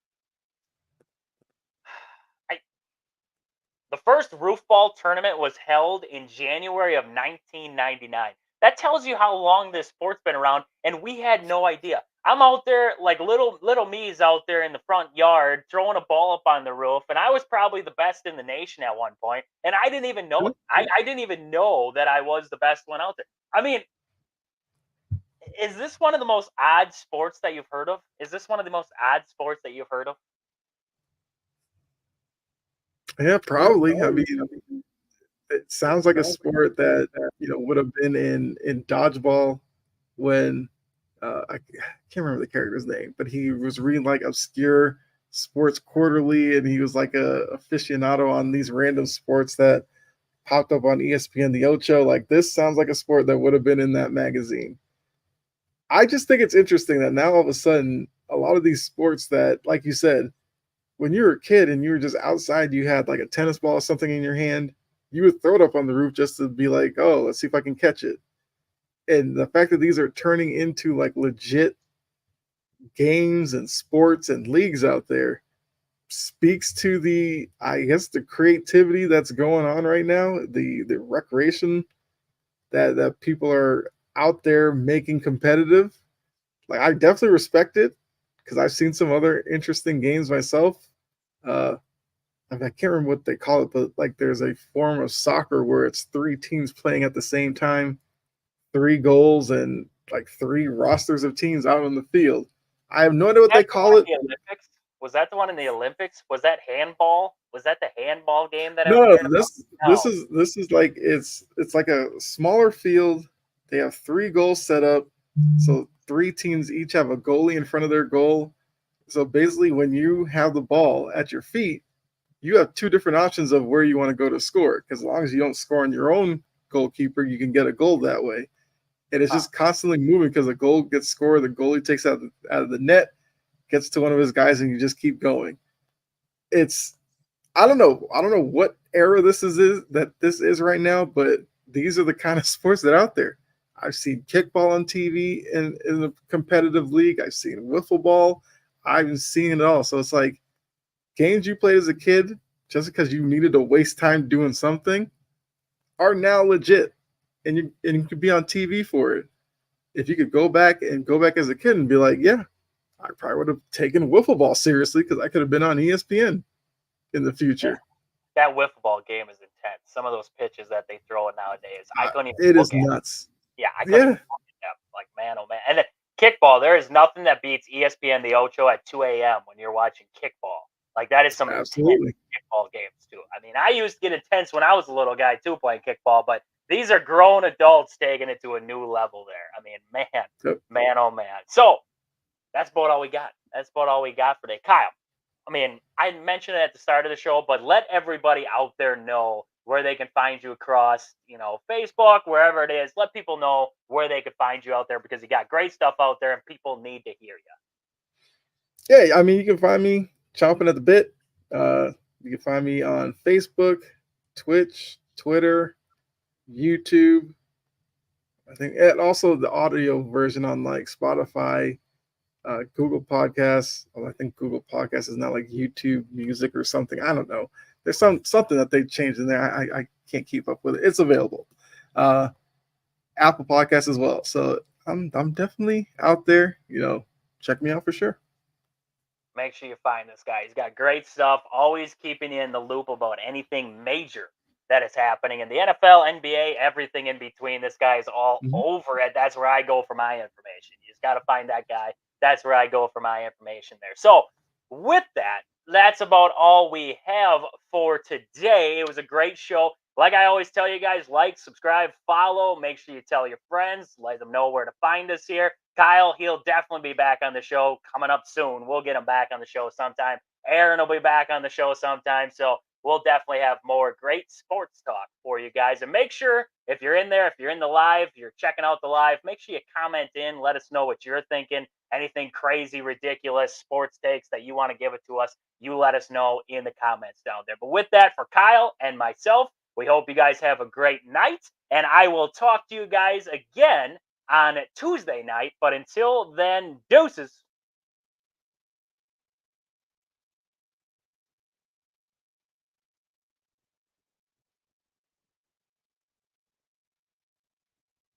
Speaker 1: The first roof ball tournament was held in January of 1999. That tells you how long this sport's been around, and we had no idea. I'm out there like little me's out there in the front yard throwing a ball up on the roof, and I was probably the best in the nation at one point, and I didn't even know it. I didn't even know that I was the best one out there. I mean, is this one of the most odd sports that you've heard of? Is this one of the most odd sports that you've heard of?
Speaker 2: Yeah, probably. I mean, it sounds like a sport that would have been in dodgeball when I can't remember the character's name, but he was reading like obscure sports quarterly, and he was like a aficionado on these random sports that popped up on ESPN the Ocho. Like this sounds like a sport that would have been in that magazine. I just think it's interesting that now all of a sudden a lot of these sports that, like you said, when you were a kid and you were just outside, you had like a tennis ball or something in your hand, you would throw it up on the roof just to be like, oh, let's see if I can catch it. And the fact that these are turning into like legit games and sports and leagues out there speaks to the, I guess, the creativity that's going on right now, the recreation that people are out there making competitive. Like I definitely respect it because I've seen some other interesting games myself. uh I can't remember what they call it, but like there's a form of soccer where it's three teams playing at the same time, three goals, and like three rosters of teams out on the field. I have no idea what they
Speaker 1: That the
Speaker 2: call
Speaker 1: one in
Speaker 2: it.
Speaker 1: the Olympics? Was that the one in the Olympics? Was that handball? Was that the handball game that I was
Speaker 2: No,
Speaker 1: hearing about? No.
Speaker 2: this is like it's like a smaller field. They have three goals set up, so three teams each have a goalie in front of their goal. So basically, when you have the ball at your feet, you have two different options of where you want to go to score. Because as long as you don't score on your own goalkeeper, you can get a goal that way. And it's
Speaker 1: Huh.
Speaker 2: just constantly moving because a goal gets scored, the goalie takes out of the net, gets to one of his guys, and you just keep going. It's I don't know. I don't know what era this is right now, but these are the kind of sports that are out there. I've seen kickball on TV in the competitive league. I've seen wiffle ball. I've seen it all. So it's like games you played as a kid just because you needed to waste time doing something are now legit, and you could be on TV for it. If you could go back as a kid and be like, yeah, I probably would have taken wiffle ball seriously because I could have been on ESPN in the
Speaker 1: Yeah.
Speaker 2: future.
Speaker 1: That wiffle ball game is intense. Some of those pitches that they throw nowadays, I couldn't even
Speaker 2: It is
Speaker 1: look at.
Speaker 2: nuts.
Speaker 1: Yeah, I couldn't even
Speaker 2: Yeah,
Speaker 1: look at them. Like, man, oh man. And then kickball, there is nothing that beats ESPN the Ocho at 2 a.m. when you're watching kickball. Like, that is some intense
Speaker 2: absolutely.
Speaker 1: kickball games, too. I mean, I used to get intense when I was a little guy, too, playing kickball, but these are grown adults taking it to a new level there. I mean, man, oh man. So that's about all we got. That's about all we got for today. Kyle, I mean, I mentioned it at the start of the show, but let everybody out there know where they can find you across, Facebook, wherever it is. Let people know where they can find you out there because you got great stuff out there and people need to hear you.
Speaker 2: Yeah, I mean, you can find me chomping at the bit. You can find me on Facebook, Twitch, Twitter, YouTube. I think, and also the audio version on like Spotify, Google Podcasts. Well, I think Google Podcasts is now like YouTube Music or something. I don't know. There's something that they changed in there. I can't keep up with it. It's available. Apple Podcasts as well. So I'm definitely out there. Check me out for sure.
Speaker 1: Make sure you find this guy. He's got great stuff, always keeping you in the loop about anything major that is happening in the NFL, NBA, everything in between. This guy is all over it. That's where I go for my information. You just got to find that guy. That's where I go for my information there. So with that, that's about all we have for today. It was a great show. Like I always tell you guys, like, subscribe, follow. Make sure you tell your friends. Let them know where to find us here. Kyle, he'll definitely be back on the show coming up soon. We'll get him back on the show sometime. Aaron will be back on the show sometime. So we'll definitely have more great sports talk for you guys. And make sure, if you're in there, if you're in the live, you're checking out the live, make sure you comment in. Let us know what you're thinking. Anything crazy, ridiculous sports takes that you want to give it to us, you let us know in the comments down there. But with that, for Kyle and myself, we hope you guys have a great night. And I will talk to you guys again on Tuesday night. But until then, deuces.